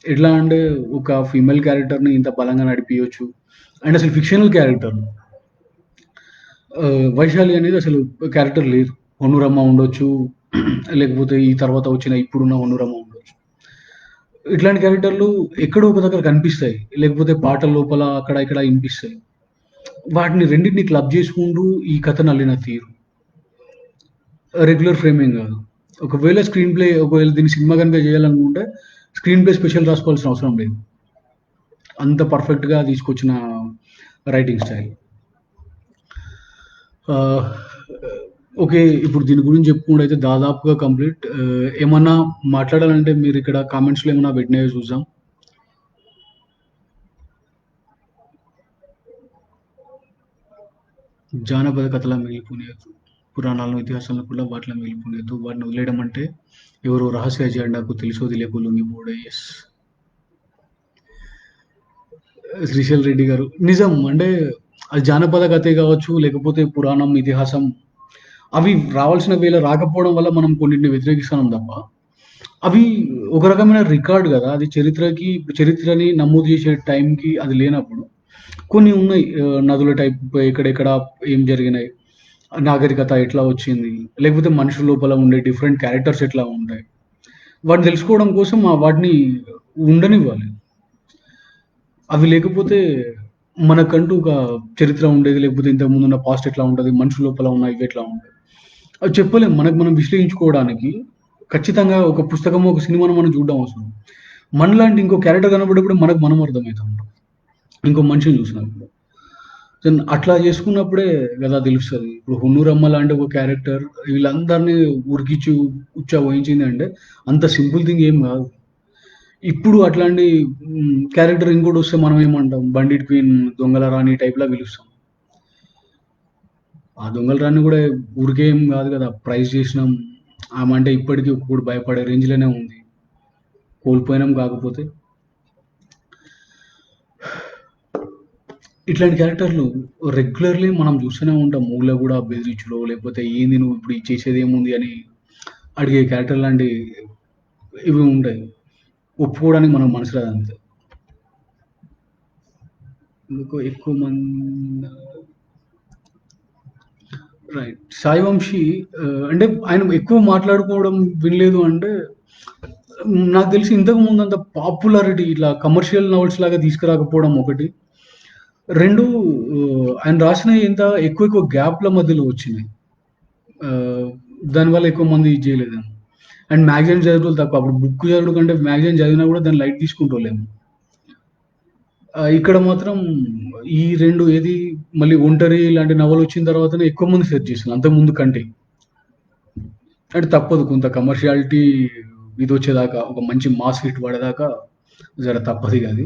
ఎట్లా అంటే ఒక ఫీమేల్ క్యారెక్టర్‌ని ఇంత బలంగా నడిపియొచ్చు. అండ్ అసలు ఫిక్షనల్ క్యారెక్టర్. వైశాలి అనేది అసలు క్యారెక్టర్ లేదు. పొన్నూరమ్మ ఉండొచ్చు. లేకపోతే ఈ తర్వాత వచ్చిన ఇప్పుడున్న పొన్నూరమ్మ ఉండొచ్చు. ఇట్లాంటి క్యారెక్టర్‌లు ఎక్కడో ఒక దగ్గర కనిపిస్తాయి. లేకపోతే పాటల లోపల అక్కడ ఇక్కడ ఇనిపిస్తాయి. వాటిని రెండిటిని క్లబ్ చేసుకుంటూ ఈ కథను అల్లిన తీరు. రెగ్యులర్ ఫ్రేమింగ్ గాదు. ఒకవేళ దీన్ని సినిమా గనుక చేయాలనుకుంటే స్క్రీన్ ప్లే స్పెషల్ రాసుకోవాల్సిన అవసరం లేదు. అంత పర్ఫెక్ట్‌గా తీసుకొచ్చిన రైటింగ్ స్టైల్. ఆహ్, ఓకే. ఇప్పుడు దీని గురించి చెప్పుకుంటైతే దాదాపుగా కంప్లీట్. ఏమన్నా మాట్లాడాలంటే మీరిక్కడ కామెంట్స్‌లో ఏమన్నా పెట్టినయో చూద్దాం. జానపద కథలా మిగిలిపోలేదు. పురాణాలను, ఇతిహాసాలను కూడా వాటిలా మిగిలిపోలేదు. వాటిని వదిలేయడం అంటే ఎవరో రహస్య ఎజెండాకు తెలుసో తెలియకో లొంగిపోవుడే. యెస్. శ్రీశైల్ రెడ్డి గారు. నిజం. అంటే అది జానపద కథే కావచ్చు, లేకపోతే పురాణం, ఇతిహాసం అవి రావాల్సిన వేళ రాకపోవడం వల్ల మనం కొన్నిటిని వ్యతిరేకిస్తున్నాం తప్ప, అవి ఒక రకమైన రికార్డ్ గదా! అది చరిత్రని నమోదు చేసే టైంకి అది లేనప్పుడు కొన్ని ఉన్నాయి. నదుల టైప్ ఎక్కడెక్కడ ఏం జరిగినాయి, నాగరికత ఎట్లా వచ్చింది, లేకపోతే మనుషుల లోపల ఉండే డిఫరెంట్ క్యారెక్టర్స్ ఎట్లా ఉంటాయి. వాటిని తెలుసుకోవడం కోసం వాటిని ఉండనివ్వాలి. అవి లేకపోతే మనకంటూ ఒక చరిత్ర ఉండేది. లేకపోతే ఇంతకుముందున్న పాస్ట్ ఎట్లా ఉంటది, మనుషుల లోపల ఉన్న ఇవి ఎట్లా ఉంటాయి. అవి చెప్పలేం. మనకు మనం విశ్లేషించుకోవడానికి ఖచ్చితంగా ఒక పుస్తకమో, ఒక సినిమానో మనం చూడడం అవసరం. మనలాంటి ఇంకో క్యారెక్టర్ కనపడ్డప్పుడు మనకు మనం అర్థమైతా ఉంటాం. ఇంకో మనిషిని చూసినప్పుడు. అట్లా చేసుకున్నప్పుడే గదా తెలుస్తది. ఇప్పుడు 'హొన్నూరమ్మ' లాంటి ఒక క్యారెక్టర్ వీళ్ళందరిని ఉరికిచ్చి ఉచ్చ పోయించిందంటే అంత సింపుల్ థింగ్ ఏం గాదు. ఇప్పుడు అట్లాంటి క్యారెక్టర్ ఇంకోటొస్తే మనం ఏమంటాం? 'బండిట్ క్వీన్', 'దొంగల రాణి' టైప్‌లా పిలుస్తాం. ఆ 'దొంగల రాణి' గూడా ఊరికే ఏం గాదు గదా! ప్రైజ్ జేసినాం. ఆమె అంటే ఇప్పటికి ఒక్కొక్కడు భయపడే రేంజ్‌లోనే ఉంది. కోల్పోయినాం కాకపోతే. ఇట్లాంటి క్యారెక్టర్‌లు రెగ్యులర్‌లీ మనం చూస్తూనే ఉంటాం. మూవీలో గూడా 'బెదిరించులో' లేకపోతే ఏంది నువ్వు ఇప్పుడు ఇది చేసేదేముంది అని అడిగే క్యారెక్టర్ లాంటి ఇవి ఉంటాయి. ఒప్పుకోవడానికి మనకు మనసు రాదంతే. ఎందుకో ఎక్కువ రైట్. 'సాయి వంశీ' అంటే ఆయన ఎక్కువ మాట్లాడుకోవడం వినలేదు అంటే నాకు తెలిసి ఇంతకు ముందు అంత పాపులారిటీ ఇట్లా కమర్షియల్ నవల్స్ లాగా తీసుకురాకపోవడం ఒకటి. 2 ఆయన రాసినయి ఎంత ఎక్కువ ఎక్కువ గ్యాప్‌ల మధ్యలో వచ్చినాయి. ఆహ్, దానివల్ల ఎక్కువ మంది ఇది జేయలేదేమో. అండ్ మ్యాగజైన్ చదివేటోళ్ళు తక్కువ. అప్పుడు బుక్ చదవడం కంటే మ్యాగజైన్ చదివినా కూడా దాన్ని లైట్ తీసుకుంటోళ్ళేమో. ఇక్కడ మాత్రం ఈ 2 ఏది మళ్ళీ 'ఒంటరి' ఇలాంటి నవలొచ్చిన తర్వాతనే ఎక్కువ మంది సెర్చ్ చేస్తున్నారు. అంతకుముందు కంటే. అంటే తప్పదు కొంత కమర్షియాలిటీ ఇదొచ్చేదాకా ఒక మంచి మాస్ హిట్ పడేదాకా జర తప్పదిగ అది.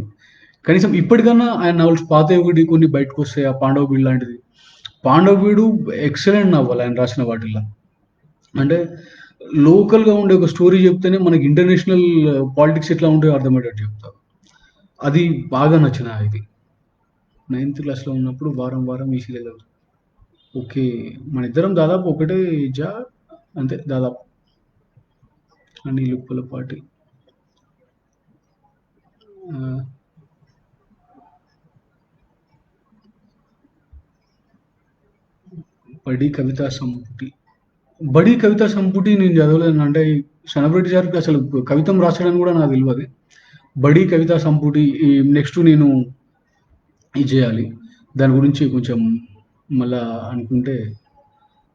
కనీసం ఇప్పటికన్నా ఆయన నవల్స్ పాతవి ఒకటి కొన్ని బయటకొస్తాయి. ఆ 'పాండవ బీడు' లాంటిది. 'పాండవ బీడు' ఎక్సలెంట్ నవల ఆయన రాసిన వాటిల్లో. అంటే లోకల్‌గా ఉండే ఒక స్టోరీ చెప్తేనే మనకి ఇంటర్నేషనల్ పాలిటిక్స్ ఎట్లా ఉంటాయో అర్థమయ్యేటట్టు చెప్తారు. అది బాగా నచ్చిన ఇది. 9థ్ క్లాస్‌లో ఉన్నప్పుడు వారం వారం ఈ సీరియల్ ఓకే. మనిద్దరం దాదాపు ఒకటే ఏజా? అంతే దాదాపు. అనిల్ ఉప్పలపాటి. ఆహ్, 'బడి కవితా సంపుటి'. 'బడి కవితా సంపుటి' నేను చదవలేదు. అంటే శనబరెడ్డి సార్‌కి అసలు కవితం రాసాడని కూడా నాకు తెలవది. 'బడి కవితా సంపుటి' ఈ నెక్స్ట్ నేను ఇది చేయాలి. దాని గురించి కొంచెం మళ్ళా అనుకుంటే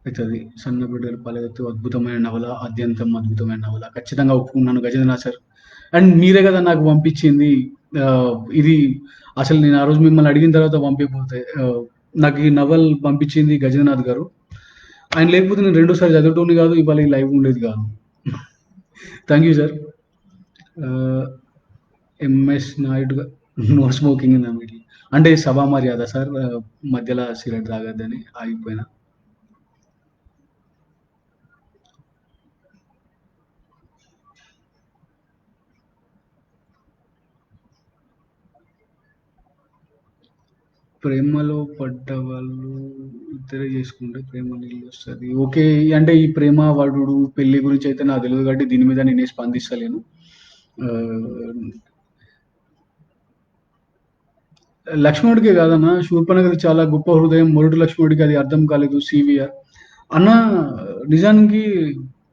అయితది. 'సన్నబిడ్డల పాలెత్తు' అద్భుతమైన నవల. 'ఆద్యంతం' అద్భుతమైన నవల. ఖచ్చితంగా ఒప్పుకున్నాను 'గజేంద్రనాథ్' సార్. అండ్ మీరే కదా నాకు పంపించింది. ఇది అసలు నేను ఆ రోజు మిమ్మల్ని అడిగిన తర్వాత పంపియకపోతే నాకు ఈ నవల్ పంపించింది 'గజేంద్రనాథ్' గారు. ఆయన లేకపోతే నేను రెండోసారి చదివేటోడిని కాదు. ఇవాళ ఈ లైవ్ ఉండేది కాదు. Thank you sir. Ah, 'M S Naidu' no smoking in the middle. అంటే సభా మర్యాద సార్. మధ్యల సిగరెట్ తాగొద్దని ఆగిపోయినా. ప్రేమలో పడ్డవాళ్ళు ఇద్దరే చేసుకుంటే ప్రేమ నీళ్ళొస్తది. ఓకే. అంటే ఈ ప్రేమ, వడుడు, పెళ్లి గురించయితే నాకు తెలవదు కాబట్టి దీని మీద నేనేం స్పందిస్తలేను. ఆహ్, లక్ష్మణుడికే కాదన్న శూర్పణఖది చాలా గొప్ప హృదయం. మొరటు లక్ష్మణుడికి అది అర్థం కాలేదు. సీవీఆర్. అన్న నిజానికి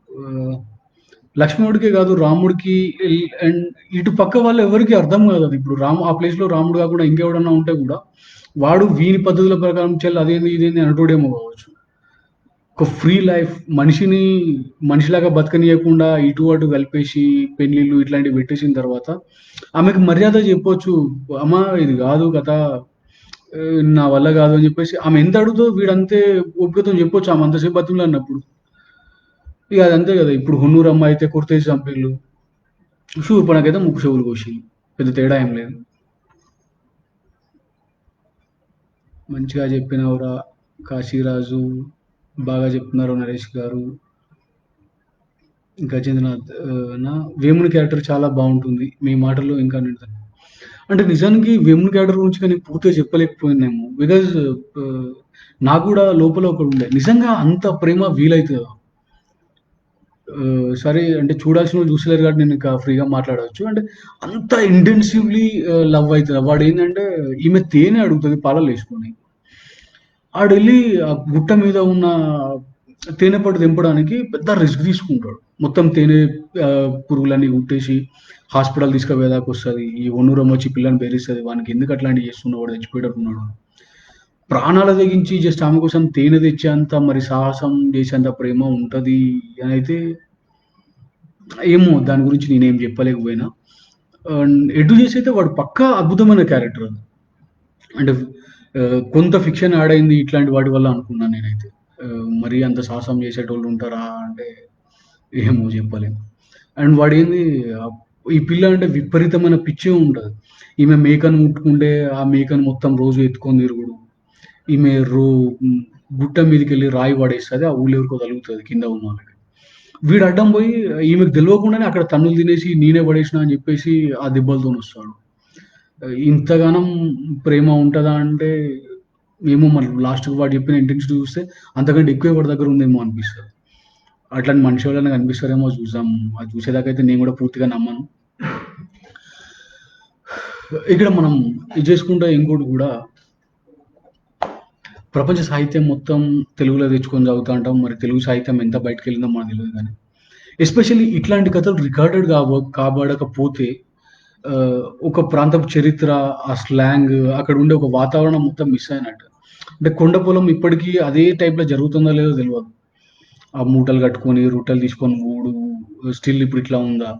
ఆహ్, లక్ష్మణుడికే కాదు రాముడికి అండ్ ఇటు పక్క వాళ్ళెవ్వరికీ అర్థం కాదది. ఇప్పుడు ఆ ప్లేస్‌లో రాముడు కాకుండా ఇంకెవడన్నా ఉంటే కూడా వాడు వీని పద్ధతుల ప్రకారం అదేంది, ఇదేంది అనేటోడేమో కావచ్చు. ఒక ఫ్రీ లైఫ్ మనిషిని మనిషిలాగా బతకనీయకుండా ఇటు అటు కలిపేసి పెళ్ళిళ్ళు ఇట్లాంటివి పెట్టేసిన తర్వాత ఆమెకు మర్యాద చెప్పొచ్చు. అమ్మా ఇది కాదు కథ. నా వల్ల కాదు అని చెప్పేసి ఆమె ఎంత అడుగుతో వీడంతే ఓపికతోని చెప్పొచ్చు ఆమె అంతసేపు బతిమలాడినప్పుడు. ఇక అదంతే కదా! ఇప్పుడు 'హున్నూరు అమ్మ' అయితే కొడితేసి చంపిల్లు. 'శూర్పణఖ' ముక్కు చెవులు కోసిల్లు. పెద్ద తేడా ఏం లేదు. మంచిగా చెప్పినవురా కాశీరాజు. బాగా చెప్తున్నారు నరేష్ గారు. 'గజేంద్రనాథ్' వేముని క్యారెక్టర్ చాలా బావుంటుంది. మీ మాటల్లో ఇంకా నిండుతాను. అంటే నిజానికి వేముని క్యారెక్టర్ గురించి నేను పూర్తిగా చెప్పలేకపోయానేమో. బికాజ్ ఆహ్, నాకు గూడా లోపల ఒకటుండే. నిజంగా అంత ప్రేమ వీలైతదా? సరే అంటే చూడాల్సినోళ్ళు చూస్తలేరు కాబట్టి నేను ఇంకా ఫ్రీగా మాట్లాడవచ్చు. అంటే అంత ఇంటెన్సివ్‌లీ లవ్ అయితదా? వాడేందంటే ఈమె తేనె అడుగుతది పాలల్లేసుకొని. ఆడెళ్ళి ఆ గుట్ట మీద ఉన్న తేనె పట్టు తెంపడానికి పెద్ద రిస్క్ తీసుకుంటాడు. మొత్తం తేనె పురుగులన్నీ కుట్టేసి హాస్పిటల్ తీసుకుపోయేదాకొస్తది. ఈ ఒన్నూరమ్మొచ్చి పిల్లని బెదిరిస్తది. వానికెందుకు అట్లాంటియి చేస్తున్నావు? వాడు చచ్చిపోయేటట్టున్నాడు. ప్రాణాలు తెగించి జస్ట్ ఆమె కోసం తేనె తెచ్చేంత మరి సాహసం చేసేంత ప్రేమ ఉంటది అనైతే ఏమో దాని గురించి నేనేం చెప్పలేకపోయినా. ఎటు చేసైతే వాడు పక్కా అద్భుతమైన క్యారెక్టర్ అది. అంటే కొంత ఫిక్షన్ యాడ్ అయింది ఇట్లాంటి వాటి వల్ల అనుకున్నాను నేనైతే. మరీ అంత సాహసం చేసేటోళ్ళు ఉంటారా అంటే ఏమో చెప్పలేం. అండ్ వాడేంది ఆహ్, ఈ పిల్ల అంటే విపరీతమైన పిచ్చి ఉంటది. ఈమె మేకను ముట్టుకుంటే ఆ మేకను మొత్తం రోజు ఎత్తుకొని తిరుగుడు. ఈమె గుట్ట మీదకెళ్ళి రాయి పడేస్తది. ఆ ఊళ్ళో ఎవరికో తగులుతది కింద ఉన్నోళ్ళకి. వీడు అడ్డం పోయి ఈమెకు తెలవకుండానే అక్కడ తన్నులు తినేసి నేనే పడేసినా అని చెప్పేసి ఆ దెబ్బలతోనొస్తాడు. ఇంతగనం ప్రేమ ఉంటదా అంటే ఏమో మరి లాస్ట్‌కి వాడు చెప్పిన ఇంటెన్షన్ చూస్తే అంతకంటే ఎక్కువే వాడి దగ్గర ఉందేమో అనిపిస్తది. అట్లాంటి మనిషి ఎవరైనా కనిపిస్తారేమో చూద్దాం. అది చూసేదాకైతే నేను కూడా పూర్తిగా నమ్మను. ఇక్కడ మనం ఇది చేసుకుంటే ఇంకోటి కూడా ప్రపంచ సాహిత్యం మొత్తం తెలుగులో తెచ్చుకొని చదువుతా ఉంటాం. మరి తెలుగు సాహిత్యం ఎంత బయటికెళ్ళిందో మనకు తెలవదు గానీ, ఎస్పెషల్లీ ఇట్లాంటి కథలు రికార్డెడ్ కాబడకపోతే ఒక ప్రాంతపు చరిత్ర, ఆ స్లాంగ్, అక్కడ ఉండే ఒక వాతావరణం మొత్తం మిస్ అయినట్టు. అంటే కొండ పొలం ఇప్పటికీ అదే టైప్‌లో జరుగుతుందో లేదో తెలవదు. ఆ మూటలు కట్టుకొని, రొట్టెలు తీసుకొని పోవుడు, స్టిల్ ఇప్పుడు ఇట్లా ఉందా?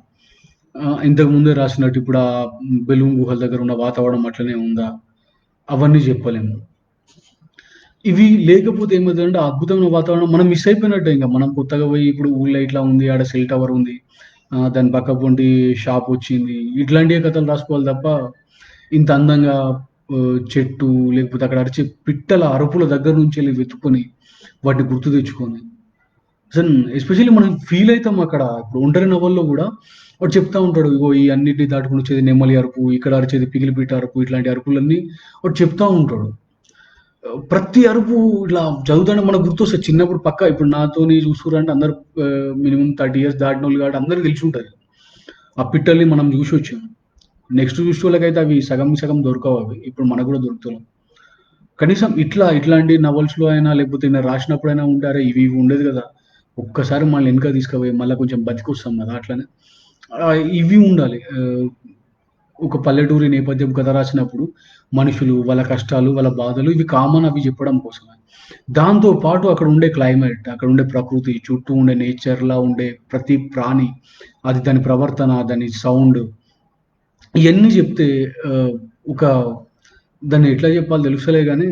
ఇంతకు ముందే రాసినట్టు ఇప్పుడు బెలూమ్ గుహల దగ్గర ఉన్న వాతావరణం అట్లనే ఉందా? అవన్నీ చెప్పలేము. ఇవి లేకపోతే ఏమైతదంటే, ఆ అద్భుతమైన వాతావరణం మనం మిస్ అయిపోయినట్టే ఇంక. మనం కొత్తగా పోయి ఇప్పుడు ఊళ్ళో ఇట్లా ఉంది, ఆడ సెల్ టవర్ ఉంది. దాని పక్కపొంటి షాపొచ్చింది. ఇట్లాంటియే కథలు రాసుకోవాలి తప్ప, ఇంత అందంగా చెట్టు లేకపోతే అక్కడ అరిచే పిట్టల అరుపుల దగ్గర నుంచెళ్ళి వెతుక్కొని, వాటిని గుర్తు తెచ్చుకొని, అసలు ఎస్పెషల్లీ మనం ఫీల్ అయితాం అక్కడ. ఇప్పుడు 'ఒంటరి' నవల్లో గూడా వాడు చెప్తా ఉంటాడు. ఇగో ఈ అన్నిటిని దాటుకొని వచ్చేది నెమలి అరుపు, ఇక్కడ అరిచేది పిగిలిపిట్ట అరుపు, ఇట్లాంటి అరుపులన్నీ వాడు చెప్తా ఉంటాడు. ప్రతి అరుపు ఇట్లా చదువుతుంటే మనకు గుర్తొస్తది. చిన్నప్పుడు పక్కా ఇప్పుడు నాతోని చూస్తుర్రంటే అందరూ మినిమమ్ 30 ఇయర్స్ దాటినోళ్ళు కాబట్టి అందరికి తెలిసుంటది. ఆ పిట్టల్ని మనం జూసొచ్చాం. నెక్స్ట్ చూసేటోళ్ళకైతే అవి సగం సగం దొరకవవి. ఇప్పుడు మనకు గూడా దొరుకుతున్నాయి. కనీసం ఇట్లాంటి నవల్స్‌లో అయినా లేకపోతే ఈయన రాసినప్పుడైనా ఉంటే అరే! ఇవి ఇవి ఉండేది గదా! ఒక్కసారి మనల్ని వెనకకి తీసుకుపోయి మళ్ళా కొంచెం బతికొస్తాం గదా! అట్లనే ఇవి ఉండాలి. ఒక పల్లెటూరి నేపథ్యం కథ రాసినప్పుడు మనుషులు, వాళ్ళ కష్టాలు, వాళ్ళ బాధలు ఇవి కామన్ అవి చెప్పడం కోసమే. దాంతో పాటు అక్కడ ఉండే క్లైమేట్, అక్కడ ఉండే ప్రకృతి, చుట్టూ ఉండే నేచర్‌లా ఉండే ప్రతి ప్రాణి, అది దాని ప్రవర్తన, దాని సౌండ్ ఇయన్నీ జెప్తే ఒక దాన్ని ఎట్లా జెప్పాలో తెలుస్తలే గానీ,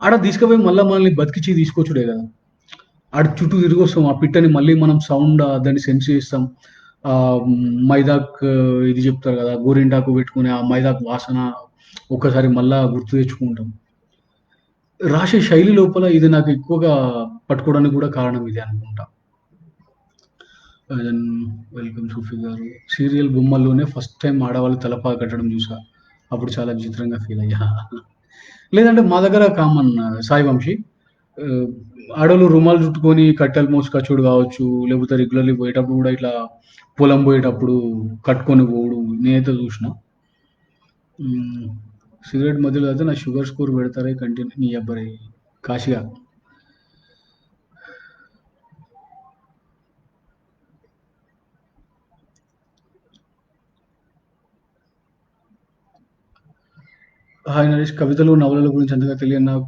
ఆడ తీసుకుపోయి మళ్ళా మనల్ని బతికిచ్చి తీసుకొచ్చుడే గదా! ఆడ చుట్టూ తిరిగొస్తాం. ఆ పిట్టని మళ్ళీ మనం సౌండ్ దాన్ని సెన్స్ చేస్తాం. మైదాక్ ఇది జెప్తారు గదా! గోరింటాకు పెట్టుకొని ఆ మైదాకు వాసన ఒక్కసారి మళ్ళా గుర్తు తెచ్చుకుంటాం. రాసే శైలి లోపల ఇది నాకు ఎక్కువగా పట్టుకోవడానికి గూడా కారణం ఇదే అనుకుంటా. దెన్ 'వెల్కమ్ సూఫీ' గారు సీరియల్ 'బొమ్మలోనే' ఫస్ట్ టైమ్ ఆడవాళ్ళు తలపాగా కట్టడం జూసా. అప్పుడు చాలా విచిత్రంగా ఫీల్ అయ్యా. లేదంటే మా దగ్గర కామన్ 'సాయి వంశీ' ఆహ్, ఆడోళ్ళు రుమాలు చుట్టుకొని కట్టెలు మోసుకొచ్చుడు గావచ్చు, లేకపోతే రెగ్యులర్‌లీ పోయేటప్పుడు గూడా ఇట్లా పొలం పోయేటప్పుడు కట్టుకొని పోవుడు నేనైతే జూషినా. హ్మ్. సిగరెట్ మధ్యలో అయితే నా షుగర్ స్కోర్ పెడతారే కంటిన్యూ నీ యబ్బరి కాశిగా. హాయ్ నరేష్ కవితలు, నవలల గురించి అంతగా తెలియని నాకు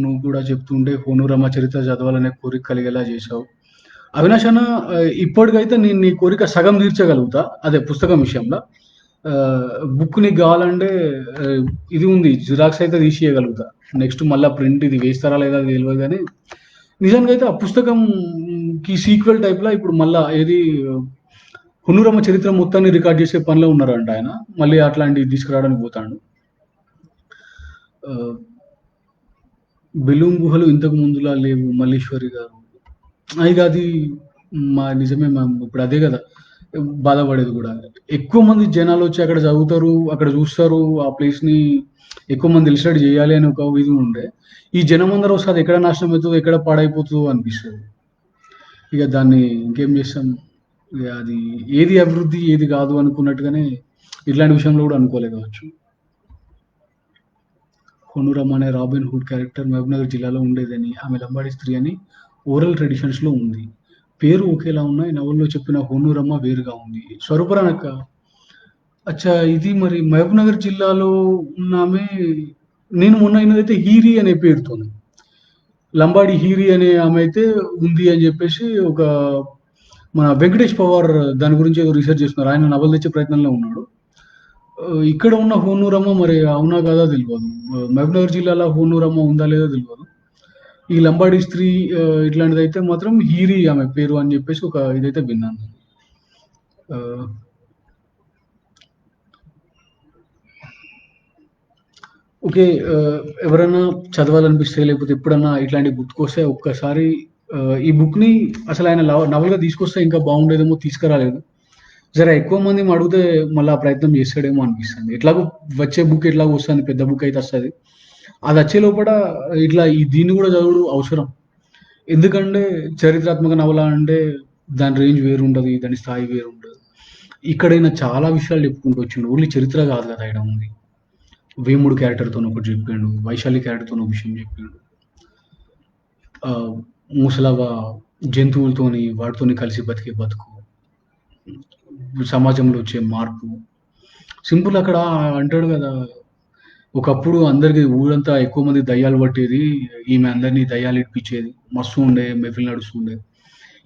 నువ్వు కూడా చెప్తుంటే 'హోనూరమ్మ చరిత్ర' చదవాలనే కోరిక కలిగేలా చేశావు. అవినాష్ అన్న ఇప్పటికైతే నేను నీ కోరిక సగం తీర్చగలుగుతా. అదే పుస్తకం విషయంలో. బుక్ నీకు కావాలంటే ఇది ఉంది. జిరాక్స్ అయితే తీసి ఇయ్యగలుగుతా. నెక్స్ట్ మళ్ళా ప్రింట్ ఇది వేస్తారా లేదా తెలవదు గానీ, నిజంగా అయితే ఆ పుస్తకంకి సీక్వెల్ టైప్‌లా ఇప్పుడు మళ్ళా ఏది 'హునూరమ్మ చరిత్ర' మొత్తాన్ని రికార్డ్ చేసే పనిలో ఉన్నారంట ఆయన. మళ్ళీ అట్లాంటివి తీసుకురావడానికి పోతాండు. ఆహ్, 'బెలూమ్ గుహలు' ఇంతకు ముందులా లేవు మల్లీశ్వరి గారు. ఇగ అది నిజమే మ్యామ్. ఇప్పుడు అదే గదా! బాధపడేది గూడా. ఎక్కువ మంది జనాలొచ్చి అక్కడ చదువుతారు, అక్కడ జూస్తారు. ఆ ప్లేస్‌ని ఎక్కువ మంది తెలిసేటట్టు జేయాలి అని ఒక ఇది ఉండే. ఈ జనమందరం వస్తే అది ఎక్కడ నాశనం అయితదో, ఎక్కడ పాడైపోతదో అనిపిస్తది. ఇగ దాన్ని ఇంకేం జేస్తాం. ఇగ అది ఏది అభివృద్ధి, ఏది గాదు అనుకున్నట్టుగానే ఇట్లాంటి విషయంలో గూడా అనుకోలే గావచ్చు. 'కొనూరమ్మ' అనే రాబిన్ హుడ్ క్యారెక్టర్ మహబూబ్‌నగర్ జిల్లాలో ఉండేదని, ఆమె లంబాడి స్త్రీ అని ఓరల్ ట్రెడిషన్స్‌లో ఉంది. పేరు ఒకేలా ఉన్నా ఈ నవలలో చెప్పిన 'హోనూరమ్మ' వేరుగా ఉంది. స్వరూపరానక్క అచ్చా! ఇది మరి మహబూబ్‌నగర్ జిల్లాలో ఉన్నామె నేను మొన్న ఇన్నదైతే 'హీరి' అనే పేరుతోని. లంబాడి 'హీరి' అనే ఆమె అయితే ఉంది అని జెప్పేసి ఒక మన వెంకటేష్ పవార్ దాని గురించి ఏదో రిసర్చ్ చేస్తున్నారు. ఆయన నవల తెచ్చే ప్రయత్నంలో ఉన్నాడు. ఇక్కడ ఉన్న 'హోనూరమ్మ' మరి అవునా కాదా తెలవదు. మహబూబ్‌నగర్ జిల్లాలో 'హోనూరమ్మ' ఉందా లేదా తెలవదు. ఈ లంబాడి స్త్రీ ఇట్లాంటిదైతే మాత్రం 'హీరి' ఆమె పేరు అని జెప్పేసి ఒక ఇదైతే విన్నాను. ఆహ్, ఓకే. ఎవరైనా చదవాలనిపిస్తే లేకపోతే ఎప్పుడన్నా ఇట్లాంటివి గుర్తుకొస్తే ఒక్కసారి ఈ బుక్‌ని అసలాయన నవలగా తీసుకొస్తే ఇంకా బాగుండేదేమో తీసుకురాలేదు. జర ఎక్కువ మందిని అడిగితే మళ్ళా ఆ ప్రయత్నం చేస్తాడేమో అనిపిస్తుంది. ఎట్లాగో వచ్చే బుక్ ఎట్లాగో వస్తది. పెద్ద బుక్ అయితే వస్తది. అదచ్చే లోపట ఇట్లా దీన్ని గూడా చదువుడు అవసరం. ఎందుకంటే చారిత్రాత్మక నవల అంటే దాని రేంజ్ వేరుంటది. దాని స్థాయి వేరుంటది. ఇక్కడైనా చాలా విషయాలు చెప్పుకుంటూ వచ్చిండు. ఓన్లీ చరిత్ర కాదు కదా! ఈడ ఉంది. వేముడు క్యారెక్టర్‌తోని ఒకటి చెప్పిండు. వైశాలి క్యారెక్టర్‌తోని ఒక విషయం చెప్పిండు. ఆహ్, ముసలవ్వ జంతువులతోని, వాటితోని కలిసి బతికే బతుకు, సమాజంలో వచ్చే మార్పు. సింపుల్ అక్కడ అంటాడు గదా! ఒకప్పుడు అందరికి ఊరంతా ఎక్కువ మంది దయ్యాలు పట్టేది. ఈమె అందరిని దయ్యాలు ఇడిపిచ్చేది. మస్తు ఉండే మెఫిల్ నడుస్తుండే.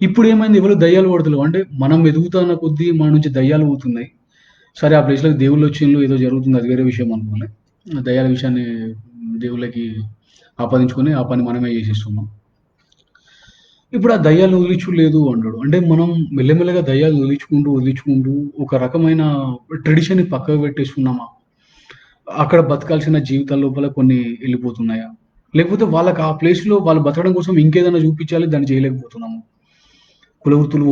ఇప్పుడేమైంది ఎవరు దయ్యాలు పడతలేవు. అంటే మనం ఎదుగుతున్న కొద్దీ మన నుంచి దయ్యాలు పోతున్నాయి. సరే ఆ ప్లేస్‌లోకి దేవుళ్ళొచ్చిండ్రు ఏదో జరుగుతుంది అది వేరే విషయం అనుకోండి. దయ్యాల విషయాన్ని దేవుళ్ళకి ఆపాదించుకొని ఆ పని మనమే చేసేస్తున్నాం. ఇప్పుడు ఆ దయ్యాలు వదిలించుడు లేదు అంటాడు. అంటే మనం మెల్లమెల్లగా దయ్యాలు వదిలించుకుంటూ ఒక రకమైన ట్రెడిషన్‌ని పక్కకు పెట్టేస్తున్నామా? అక్కడ బతకాల్సిన జీవితాల లోపల కొన్ని ఎళ్ళిపోతున్నాయా? లేకపోతే వాళ్ళకి ఆ ప్లేస్‌లో వాళ్ళు బతకడం కోసం ఇంకేదైనా చూపించాలి దాన్ని చేయలేకపోతున్నాము. కులవృత్తులు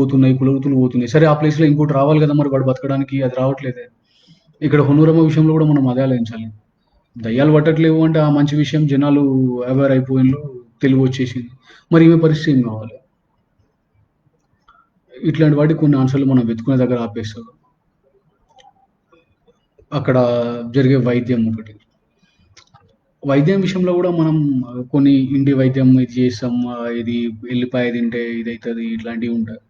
పోతున్నాయి. సరే ఆ ప్లేస్‌లో ఇంకోటి రావాలి గదా! మరి వాడు బతకడానికి అది రావట్లేదే. ఇక్కడ 'హొన్నూరమ్మ' విషయంలో గూడా మనం అదే ఆలోచించాలి. దయ్యాలు పట్టట్లేవు అంటే ఆ మంచి విషయం జనాలు అవేర్ అయిపోయిండ్రు. తెలివొచ్చేసింది. మరి ఈమె పరిస్థితి ఏం గావాలి? ఇట్లాంటి వాటికి కొన్ని ఆన్సర్‌లు మనం వెతుకునే దగ్గర ఆపేస్తాడు. అక్కడ జరిగే వైద్యం ఒకటి. వైద్యం విషయంలో గూడా మనం కొన్ని ఇంటి వైద్యం ఇది చేస్తాం. ఇది ఎల్లిపాయ తింటే ఇదైతది ఇట్లాంటివి ఉంటాయి.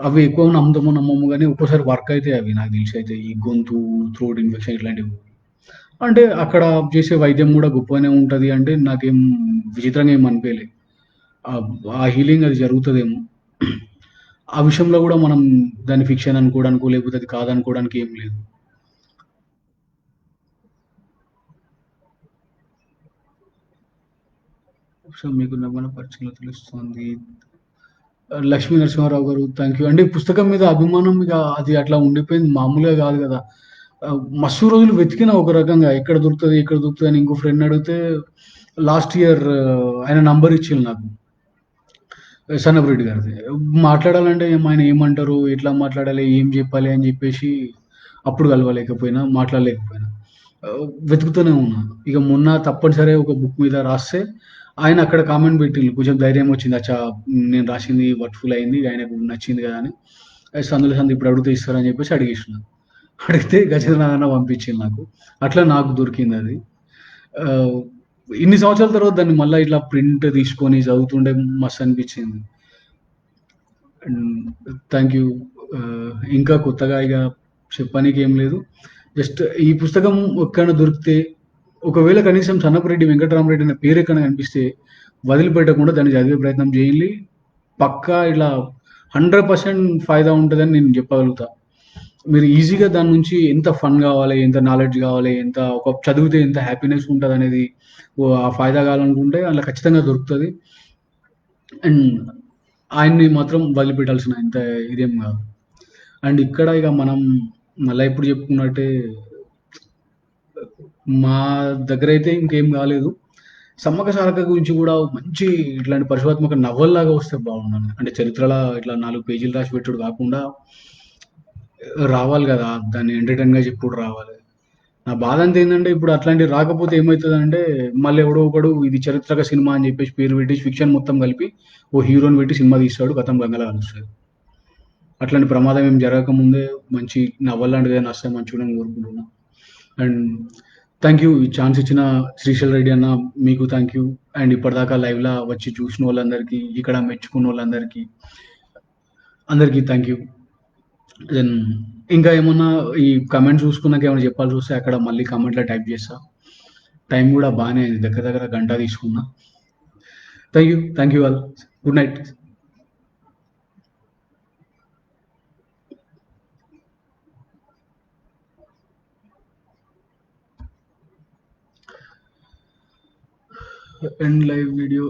అవి ఎక్కువ నమ్ముతామో నమ్మమో గానీ ఒక్కోసారి వర్క్ అయితాయి అవి నాకు తెలిసయితే. ఈ గొంతు, థ్రోట్ ఇన్ఫెక్షన్ ఇట్లాంటివి. అంటే అక్కడ చేసే వైద్యం గూడా గొప్పగానే ఉంటది అంటే నాకేం విచిత్రంగా ఏమి అనిపియలే. ఆ హీలింగ్ అది జరుగుతదేమో. ఆ విషయంలో గూడా మనం దాన్ని ఫిక్షన్ అనుకోవడానికో, లేకపోతే అది కాదనుకోవడానికి ఏం లేదు. సో, మీకు నమన పరిచయంలో తెలుస్తోంది. 'లక్ష్మీ నరసింహారావు' గారు థాంక్ యూ. అంటే ఈ పుస్తకం మీద అభిమానం ఇగ అది అట్లా ఉండిపోయింది. మామూలుగా గాదు గదా! మస్తు రోజులు వెతికినా ఒక రకంగా ఎక్కడ దొరుకుతది అని ఇంకో ఫ్రెండ్‌ని అడిగితే లాస్ట్ ఇయర్ ఆయన నంబర్ ఇచ్చిండు నాకు. సన్నపు రెడ్డి గారిది. మాట్లాడాలంటే ఆయన ఏమంటారు? ఎట్లా మాట్లాడాలి? ఏం జెప్పాలి? అని జెప్పేసి అప్పుడు కలవలేకపోయినా, మాట్లాడలేకపోయినా. వెతుకుతూనే ఉన్నా. ఇక మొన్న తప్పనిసరిగా ఒక బుక్ మీద రాస్తే ఆయన అక్కడ కామెంట్ పెట్టిండు. కొంచెం ధైర్యం వచ్చింది. అచ్చా! నేను రాసింది వర్త్‌ఫుల్ అయింది. ఆయనకు నచ్చింది గదా! అని. సందులో సందు ఇప్పుడు అడిగితే ఇస్తారని జెప్పేసి అడిగేసిన. అడిగితే గజేంద్రనాథ్ అన్న పంపించిండు నాకు. అట్లా నాకు దొరికిందది. ఆహ్, ఇన్ని సంవత్సరాల తర్వాత దాన్ని మళ్ళా ఇట్లా ప్రింట్ తీసుకొని చదువుతుంటే మస్తనిపించింది. And thank you. ఇంకా కొత్తగా ఇగ చెప్పనీకేం లేదు. జస్ట్ ఈ పుస్తకం ఎక్కడైనా దొరికితే, ఒకవేళ కనీసం సన్నపరెడ్డి వెంకటరామరెడ్డి అనే పేరెక్కడైనా కనిపిస్తే, వదిలిపెట్టకుండా దాన్ని చదివే ప్రయత్నం చేయండి. పక్కా ఇలా 100% ఫాయిదా ఉంటదని నేను చెప్పగలుగుతా. మీరు ఈజీగా దాని నుంచి ఎంత ఫన్ గావాలి, ఎంత నాలెడ్జ్ గావాలి, ఎంత ఒక చదివితే ఎంత హ్యాపీనెస్ ఉంటదనేది ఆ ఫాయిదా కావాలనుకుంటే అందులో ఖచ్చితంగా దొరుకుతది. అండ్ ఆయన్ని మాత్రం వదిలిపెట్టాల్సిన ఇంత ఇదేం గాదు. అండ్ ఇక్కడ ఇగ మనం మళ్ళా ఇప్పుడు చెప్పుకున్నట్టే మా దగ్గరైతే ఇంకేం గాలేదు. సమ్మక్క సారక్క గురించి గూడా మంచి ఇట్లాంటి పరిశోధాత్మక నవలలాగా వస్తే బాగుండని. అంటే చరిత్రలా ఇట్లా 4 పేజీలు రాసి పెట్టుడు గాకుండా రావాలి గదా! దాన్ని ఎంటర్‌టైన్‌గా చెప్పుడు రావాలి. నా బాధంతా ఏందంటే ఇప్పుడు అట్లాంటివి రాకపోతే ఏమైతదంటే మళ్ళీ ఎవడో ఒకడు ఇది చరిత్రక సినిమా అని జెప్పేసి పేరు పెట్టేసి ఫిక్షన్ మొత్తం కలిపి ఓ హీరోని పెట్టి సినిమా తీస్తాడు. ఖతం గంగల కలుస్తది. అట్లాంటి ప్రమాదం ఏం జరగకముందే మంచి నవల లాంటిదేదైనా వస్తే మంచిగుండని కోరుకుంటున్నా. And thank you. ఈ ఛాన్స్ ఇచ్చిన శ్రీశైల్ రెడ్డి అన్న మీకు థాంక్ యూ. అండ్ ఇప్పటిదాకా లైవ్‌లా వచ్చి చూసినోళ్ళందరికీ, ఇక్కడ మెచ్చుకున్నోళ్ళందరికీ, అందరికీ థాంక్ యూ. దెన్ ఇంకా ఏమన్నా ఈ కామెంట్స్ చూసుకున్నాక ఏమైనా చెప్పాల్సొస్తే అక్కడ మళ్ళీ కామెంట్‌లో టైప్ చేస్తా. టైం గూడా బానే అయింది. దగ్గర దగ్గర గంట తీసుకున్నా. Thank you. Thank you all. Good night. End live video